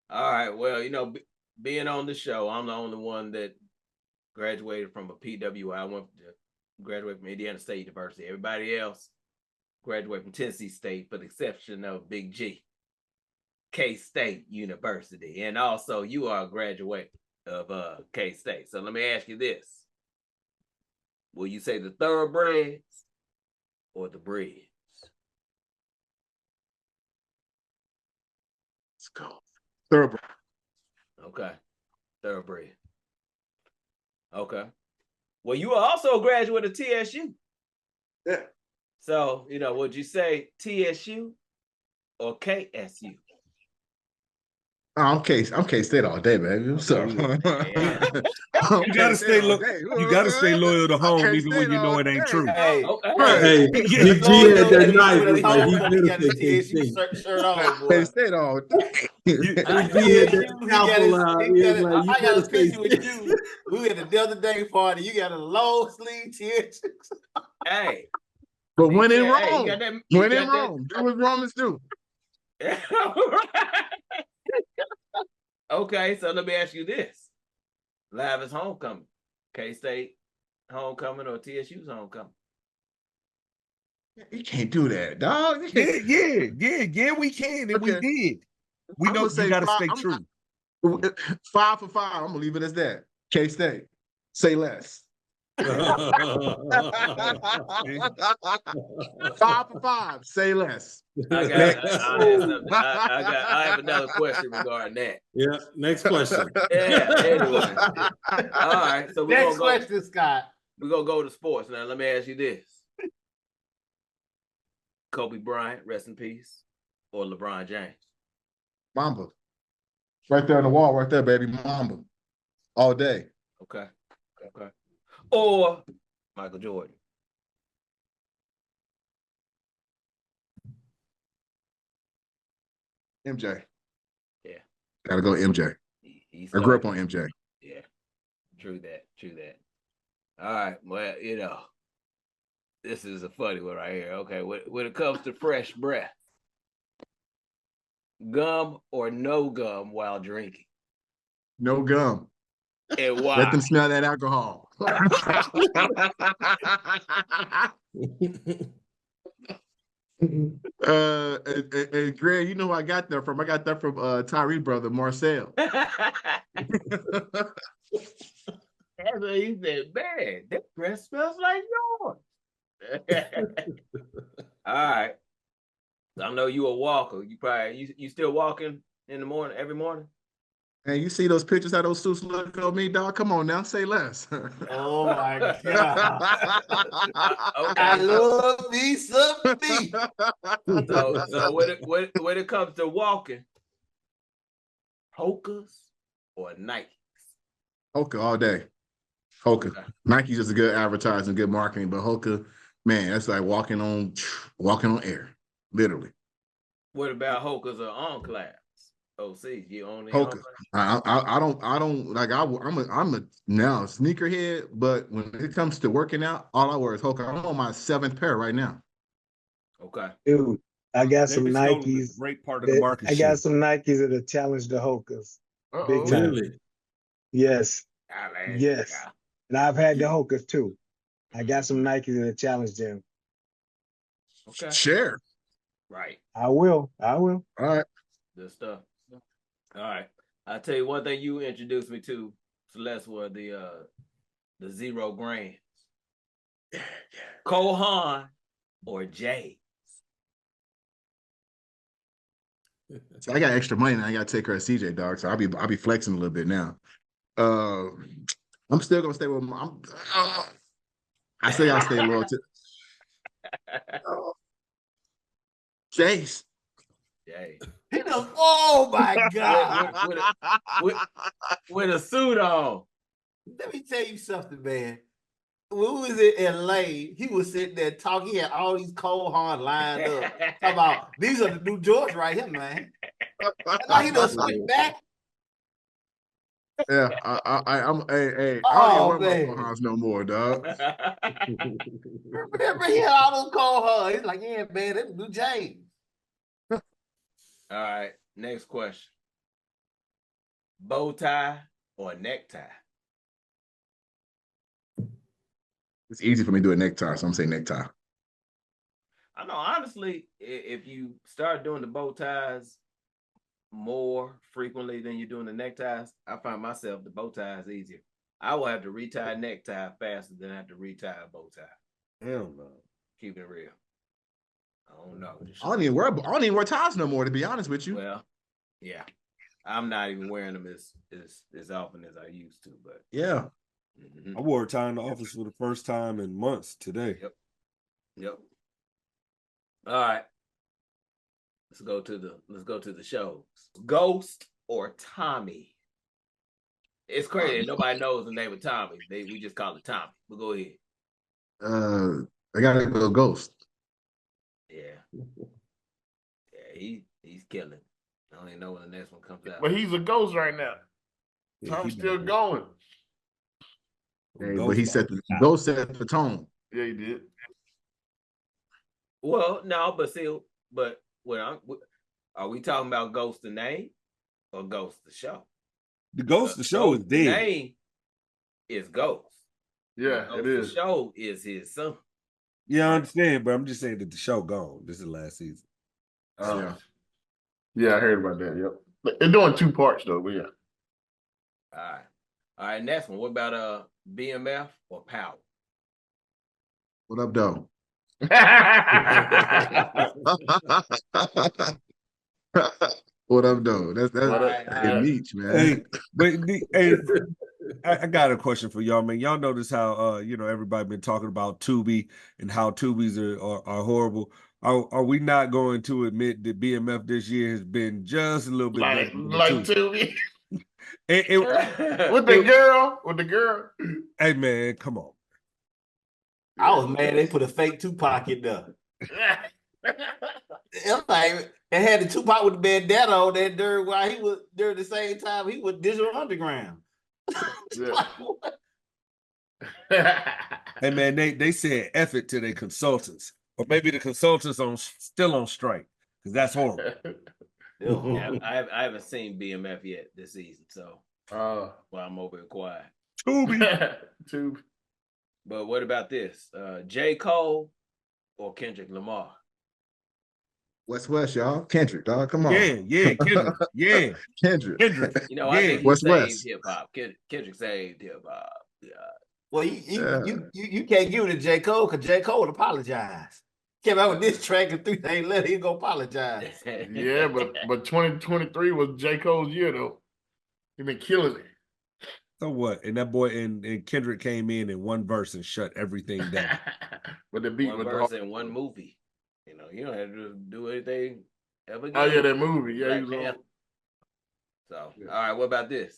B: all right. Well, being on the show, I'm the only one that graduated from a PWI. I went to graduate from Indiana State University. Everybody else graduated from Tennessee State, for the exception of Big G, K-State University. And also, you are a graduate of K-State. So let me ask you this. Will you say the thoroughbreds or the breeds?
E: Let's go. Thoroughbred.
B: Okay. Thoroughbred. Okay. Well, you are also a graduate of TSU.
E: Yeah.
B: So, would you say TSU or KSU?
E: I'm K-State all day, baby. So
B: Yeah.
D: You gotta stay loyal to home, even when you know it ain't true.
G: Hey,
F: Hey, Big G had that night. He got his
G: TSU shirt on, boy.
E: K-State all day.
G: I got a picture with you. We had a Delta Day party. You got a long sleeve TSU.
B: Hey.
E: But when in
B: Hey,
E: Rome, do what Romans do.
B: Okay, so let me ask you this. Live is homecoming. K-State homecoming or TSU's homecoming?
E: You can't do that, dog.
D: Yeah, we can, and we did. We know you gotta stay true.
E: 5 for 5. I'm gonna leave it as that. K-State. Say less. 5 for 5. Say less.
B: I have another question regarding that.
F: Yeah. Next question.
B: Yeah. Anyway. All right. So
G: Next question, Scott.
B: We're gonna go to sports now. Let me ask you this: Kobe Bryant, rest in peace, or LeBron James?
E: Mamba. Right there on the wall, right there, baby. Mamba. All day.
B: Okay. Or Michael Jordan?
E: MJ.
B: Yeah.
E: Gotta go MJ. I grew up on MJ.
B: Yeah. True that. All right. Well, this is a funny one right here. Okay. When it comes to fresh breath, Gum or no gum while drinking?
E: No gum.
B: And
E: Let
B: why?
E: them smell that alcohol. And Greg, you know who I got that from? I got that from Tyree brother Marcel.
B: That's what he said, man, that breath smells like yours. All right. I know you a walker. You probably you still walking in the morning every morning?
E: And you see those pictures how those suits look on me, dog? Come on now, say less.
G: Oh my God.
B: Okay.
G: I love me some me.
B: So when it comes to walking, Hokas or Nike?
E: Hoka all day. Hoka.
B: Okay.
E: Nike's just a good advertising, good marketing, but Hoka, man, that's like walking on air, literally.
B: What about Hokas or On Class? OC, you only
E: Hoka. I don't like. I'm a now sneakerhead, but when it comes to working out, all I wear is Hoka. I'm on my 7th pair right now.
B: Okay.
A: Dude, I got some
D: David Stolen is
A: Nikes.
D: a great part of the market
A: I
D: share.
A: got some Nikes that have challenged the Hokas. Big
C: Uh-oh.
A: time.
F: Really?
A: Yes.
B: Right.
A: Yes.
B: Yeah.
A: And I've had the Hokas too. I got some Nikes that have challenged them.
B: Okay.
E: Share.
B: Right.
A: I will.
E: All right.
B: Good stuff. All right. I'll tell you one thing you introduced me to, Celeste, were the 0 grams.
E: Yeah.
B: Kohan or Jay?
E: So I got extra money and I got to take care of CJ, dog. So I'll be flexing a little bit now. I'm still gonna stay with my. I still gotta stay loyal to Jace.
B: Jay.
G: Oh my God.
B: With a suit on.
G: Let me tell you something, man. When we was in LA, he was sitting there talking. He had all these cold hard lined up. Talking about these are the new George right here, man. And now he done switch back.
E: Yeah, I'm. Hey, I don't even
G: Oh
E: wear my
G: man.
E: Kohans no more, dog.
G: Remember he had all those cold hard. He's like, yeah, man, that's new James.
B: All right. Next question. Bow tie or necktie?
E: It's easy for me to do a necktie, so I'm saying necktie.
B: I know, honestly, if you start doing the bow ties more frequently than you're doing the neckties, I find myself the bow tie is easier. I will have to retie a necktie faster than I have to retie a bow tie.
D: Hell no.
B: Keep it real. I don't know.
E: I don't even wear ties no more, to be honest with you.
B: Well, yeah. I'm not even wearing them as often as I used to, but
E: Yeah.
D: I wore a tie in the office for the first time in months today.
B: Yep. All right. Let's go to the shows. Ghost or Tommy? It's crazy. Nobody knows the name of Tommy. We just call it Tommy. But go ahead.
E: I gotta go Ghost.
B: Yeah. Yeah, he's killing. I don't even know when the next one comes out.
C: But he's a ghost right now.
D: Yeah,
C: Tom's
D: he
C: still
D: bad.
C: going.
E: Hey, but he set the tone.
C: Yeah, he did.
B: Well, no, but are we talking about Ghost the name or Ghost the show?
D: The Ghost the show is
B: Ghost the
D: dead.
B: name is Ghost.
C: Yeah,
B: Ghost
C: it is.
B: The show is his son.
D: Yeah, I understand, but I'm just saying that the show gone. This is the last season.
E: Yeah.
C: Yeah, I heard about that. Yep. They're doing 2 parts though, but yeah.
B: All right, next one. What about BMF or Power?
E: What up, though? What up, though? That's Meech, man.
D: Hey, but I got a question for y'all, man. Y'all notice how everybody been talking about Tubi and how Tubis are horrible. Are we not going to admit that BMF this year has been just a little bit better than
C: Tubi?
D: With
C: the girl.
D: Hey man, come on.
G: I was mad they put a fake Tupac in there. It's like they had the Tupac with the bandana on that during the same time he was Digital Underground.
D: Hey man, they said F it to their consultants, or maybe the consultants still on strike because that's horrible.
B: Yeah, I haven't seen BMF yet this season, so well, I'm over here quiet.
C: Tubi.
B: But what about this? J. Cole or Kendrick Lamar?
E: West, y'all. Kendrick, dog. Come on.
D: Yeah, Kendrick. Yeah,
E: Kendrick.
B: You know, I think he
E: West.
B: saved hip hop. Kendrick saved hip hop. Yeah.
G: Well, you can't give it to J. Cole because J. Cole apologized. Came out with this track and they ain't let him go apologize.
C: Yeah, but 2023 was J. Cole's year though. He been killing it.
D: So what? And that boy and Kendrick came in one verse and shut everything down.
C: But the beat
B: one
C: with
B: verse in one movie. You know, you don't have to do anything ever again.
C: Oh yeah, that movie. Yeah, he was on.
B: So, all right, what about this?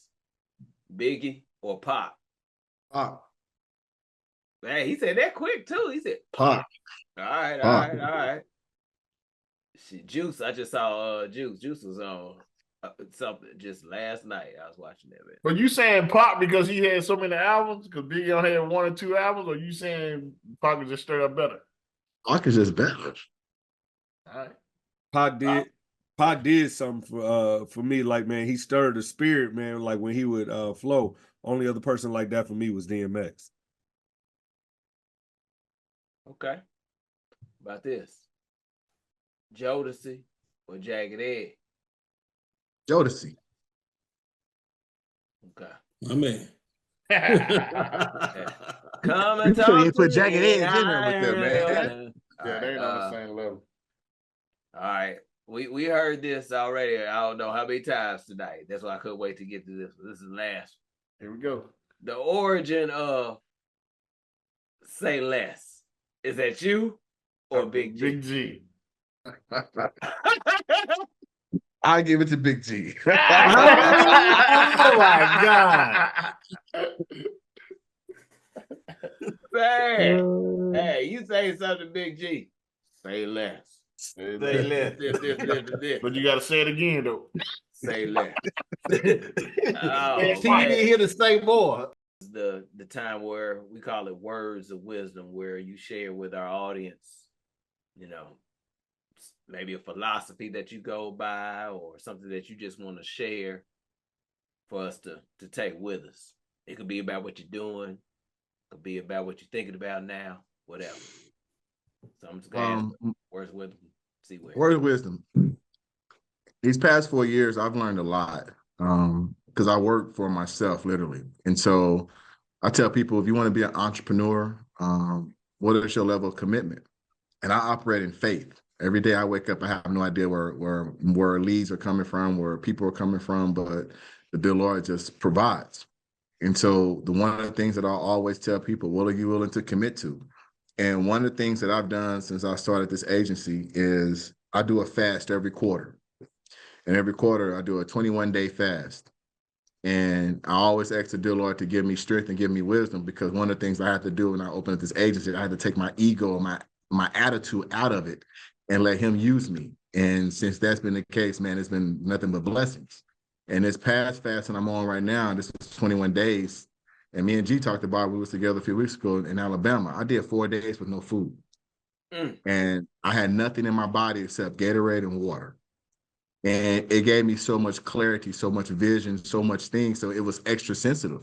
B: Biggie or Pop?
E: Pop.
B: Hey, he said that quick too. He said
E: Pop.
B: All right. Shit, Juice. I just saw Juice. Juice was on something just last night. I was watching that. Man.
C: But you saying Pop because he had so many albums? Because Biggie only had 1 or 2 albums, or you saying Pop is just straight up better?
E: Pop is just better.
C: All right.
D: Pac did something for me. Like, man, he stirred the spirit, man. Like when he would flow. Only other person like that for me was DMX.
B: Okay. About this, Jodeci or Jagged Edge?
E: Jodeci.
B: Okay.
F: My man.
B: Come and
E: You
B: talk to
E: put
B: me.
E: Jagged Edge in there with them, man.
C: Yeah, they ain't on the same level.
B: All right. We heard this already. I don't know how many times tonight. That's why I couldn't wait to get to this. This is the last.
C: Here we go.
B: The origin of Say Less. Is that you or Big G?
C: Big G.
E: I give it to Big G.
G: Oh my God.
B: Hey, you say something, Big G. Say less.
G: Say less.
B: This.
C: But you gotta say it again though.
B: Say less.
G: See, you didn't hear the say more.
B: The time where we call it words of wisdom, where you share with our audience, you know, maybe a philosophy that you go by or something that you just want to share for us to take with us. It could be about what you're doing, it could be about what you're thinking about now, whatever. So I'm just gonna ask words of wisdom, see where.
E: Word of wisdom. These past 4 years, I've learned a lot because I work for myself, literally. And so I tell people, if you want to be an entrepreneur, what is your level of commitment? And I operate in faith. Every day I wake up, I have no idea where leads are coming from, where people are coming from, but the dear Lord just provides. And so one of the things that I always tell people, what are you willing to commit to? And one of the things that I've done since I started this agency is I do a fast every quarter. And every quarter I do a 21-day fast. And I always ask the dear Lord to give me strength and give me wisdom, because one of the things I have to do when I open up this agency, I have to take my ego, my attitude out of it and let him use me. And since that's been the case, man, it's been nothing but blessings. And this past fast that I'm on right now, this is 21 days. And me and G talked about it. We was together a few weeks ago in Alabama. I did 4 days with no food. And I had nothing in my body except Gatorade and water. And it gave me so much clarity, so much vision, so much things. So it was extra sensitive.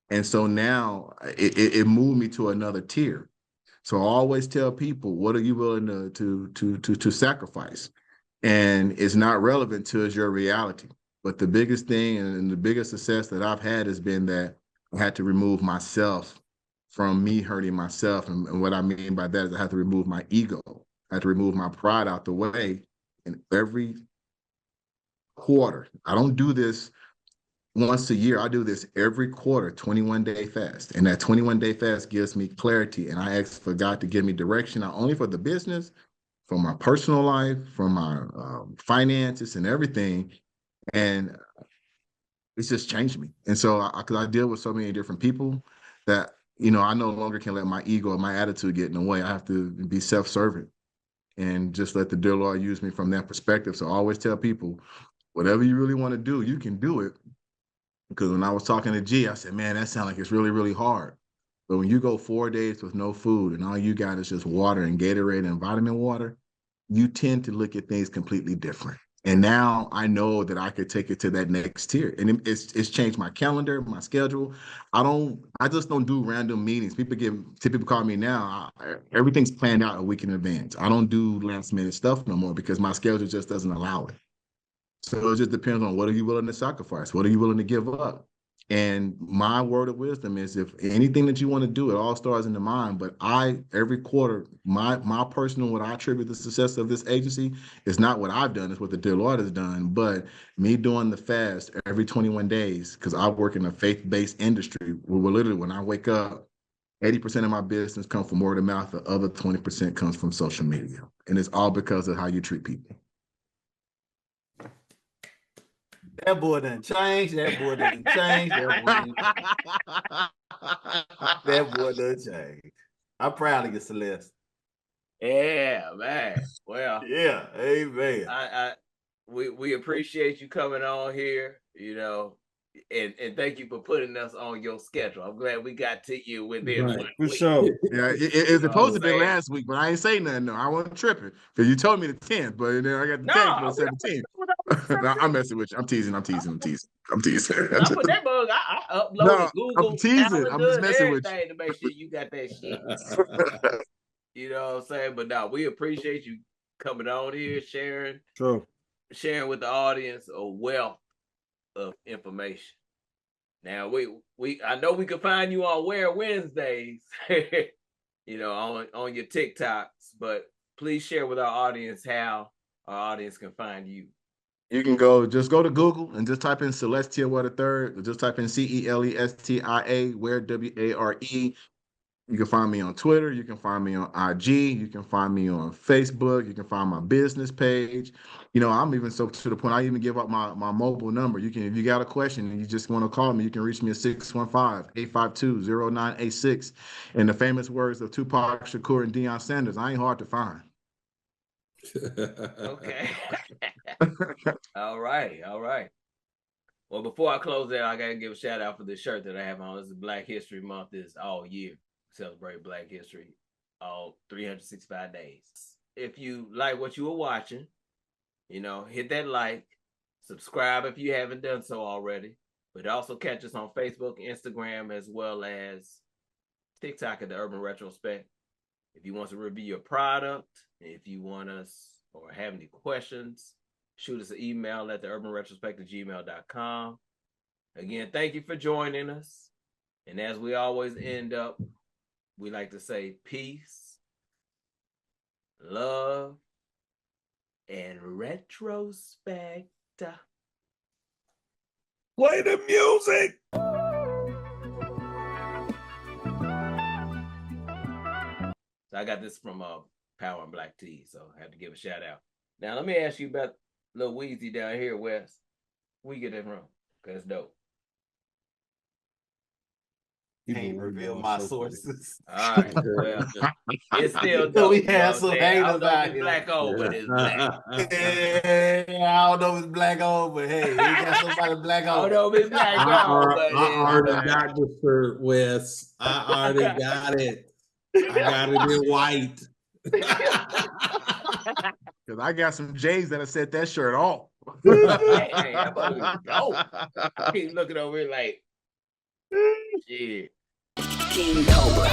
E: And so now it moved me to another tier. So I always tell people, what are you willing to sacrifice? And it's not relevant to is your reality. But the biggest thing and the biggest success that I've had has been that I had to remove myself from me hurting myself. And what I mean by that is I have to remove my ego. I have to remove my pride out the way. And every quarter, I don't do this once a year. I do this every quarter, 21-day fast. And that 21-day fast gives me clarity. And I ask for God to give me direction, not only for the business, for my personal life, for my finances and everything. And it's just changed me. And so because I deal with so many different people that, you know, I no longer can let my ego and my attitude get in the way. I have to be self-serving and just let the dear Lord use me from that perspective. So I always tell people, whatever you really want to do, you can do it. Because when I was talking to G, I said, man, that sounds like it's really, really hard. But when you go 4 days with no food and all you got is just water and Gatorade and vitamin water, you tend to look at things completely different. And now I know that I could take it to that next tier. And it's changed my calendar, my schedule. I just don't do random meetings. People call me now. Everything's planned out a week in advance. I don't do last minute stuff no more because my schedule just doesn't allow it. So it just depends on what are you willing to sacrifice? What are you willing to give up? And my word of wisdom is if anything that you want to do, it all starts in the mind. But every quarter, my personal, what I attribute the success of this agency is not what I've done, it's what the dear Lord has done. But me doing the fast every 21 days, because I work in a faith-based industry where literally when I wake up, 80% of my business comes from word of mouth, the other 20% comes from social media. And it's all because of how you treat people.
G: That boy done changed. That boy done changed. That boy done changed. I'm proud of you, Celeste.
B: Yeah, man. Well,
G: Yeah, amen.
B: We appreciate you coming on here, you know, and thank you for putting us on your schedule. I'm glad we got to you within
F: Right.
B: 1
D: For
B: week.
D: sure.
E: Yeah, it's supposed to be last week, but I ain't say nothing. No, I wasn't tripping because you told me the 10th, but then I got the text for the 17th. No, I'm messing with you. I'm teasing.
B: I put that bug. I uploaded
E: No,
B: Google
E: I'm teasing. I'm
B: Calendar
E: just
B: and
E: messing with
B: everything to make sure you got that shit.
E: you.
B: You know what I'm saying? But no, we appreciate you coming on here, sharing with the audience a wealth of information. Now I know we can find you on Ware Wednesdays, you know, on your TikToks, but please share with our audience how our audience can find you.
E: You can just go to Google and just type in Celestia Ware III, or just type in CELESTIA Ware WARE. You can find me on Twitter. You can find me on IG. You can find me on Facebook. You can find my business page. You know, I'm even so to the point I even give up my mobile number. If you got a question and you just want to call me, you can reach me at 615-852-0986. In the famous words of Tupac Shakur and Deion Sanders, I ain't hard to find.
B: Okay. All right. Well, before I close out, I gotta give a shout out for this shirt that I have on. This is Black History Month. This all year. Celebrate Black History all 365 days. If you like what you were watching, you know, hit that like, subscribe if you haven't done so already, but also catch us on Facebook, Instagram, as well as TikTok at the Urban Retrospect. If you want to review your product, if you want us or have any questions, shoot us an email at theurbanretrospect@gmail.com. Again, thank you for joining us. And as we always end up, we like to say peace, love, and retrospect.
D: Play the music.
B: So I got this from Power and Black Tea, so I have to give a shout out. Now let me ask you about Lil Weezy down here, Wes. We get it from, cause it's dope.
G: Can't reveal my sources.
B: All right, well, it's still dope.
G: We have some haters out here.
B: Black owned, but it's black.
G: Yeah, I don't know if it's black owned, but hey, he got somebody black
B: I don't
G: owned.
B: know if it's black
F: I
B: owned, but
F: already got the shirt, Wes. I already got it. I got it in white.
E: Because I got some J's that have set that shirt off.
B: hey, I'm dope. I keep looking over it like, shit.
H: King Cobra.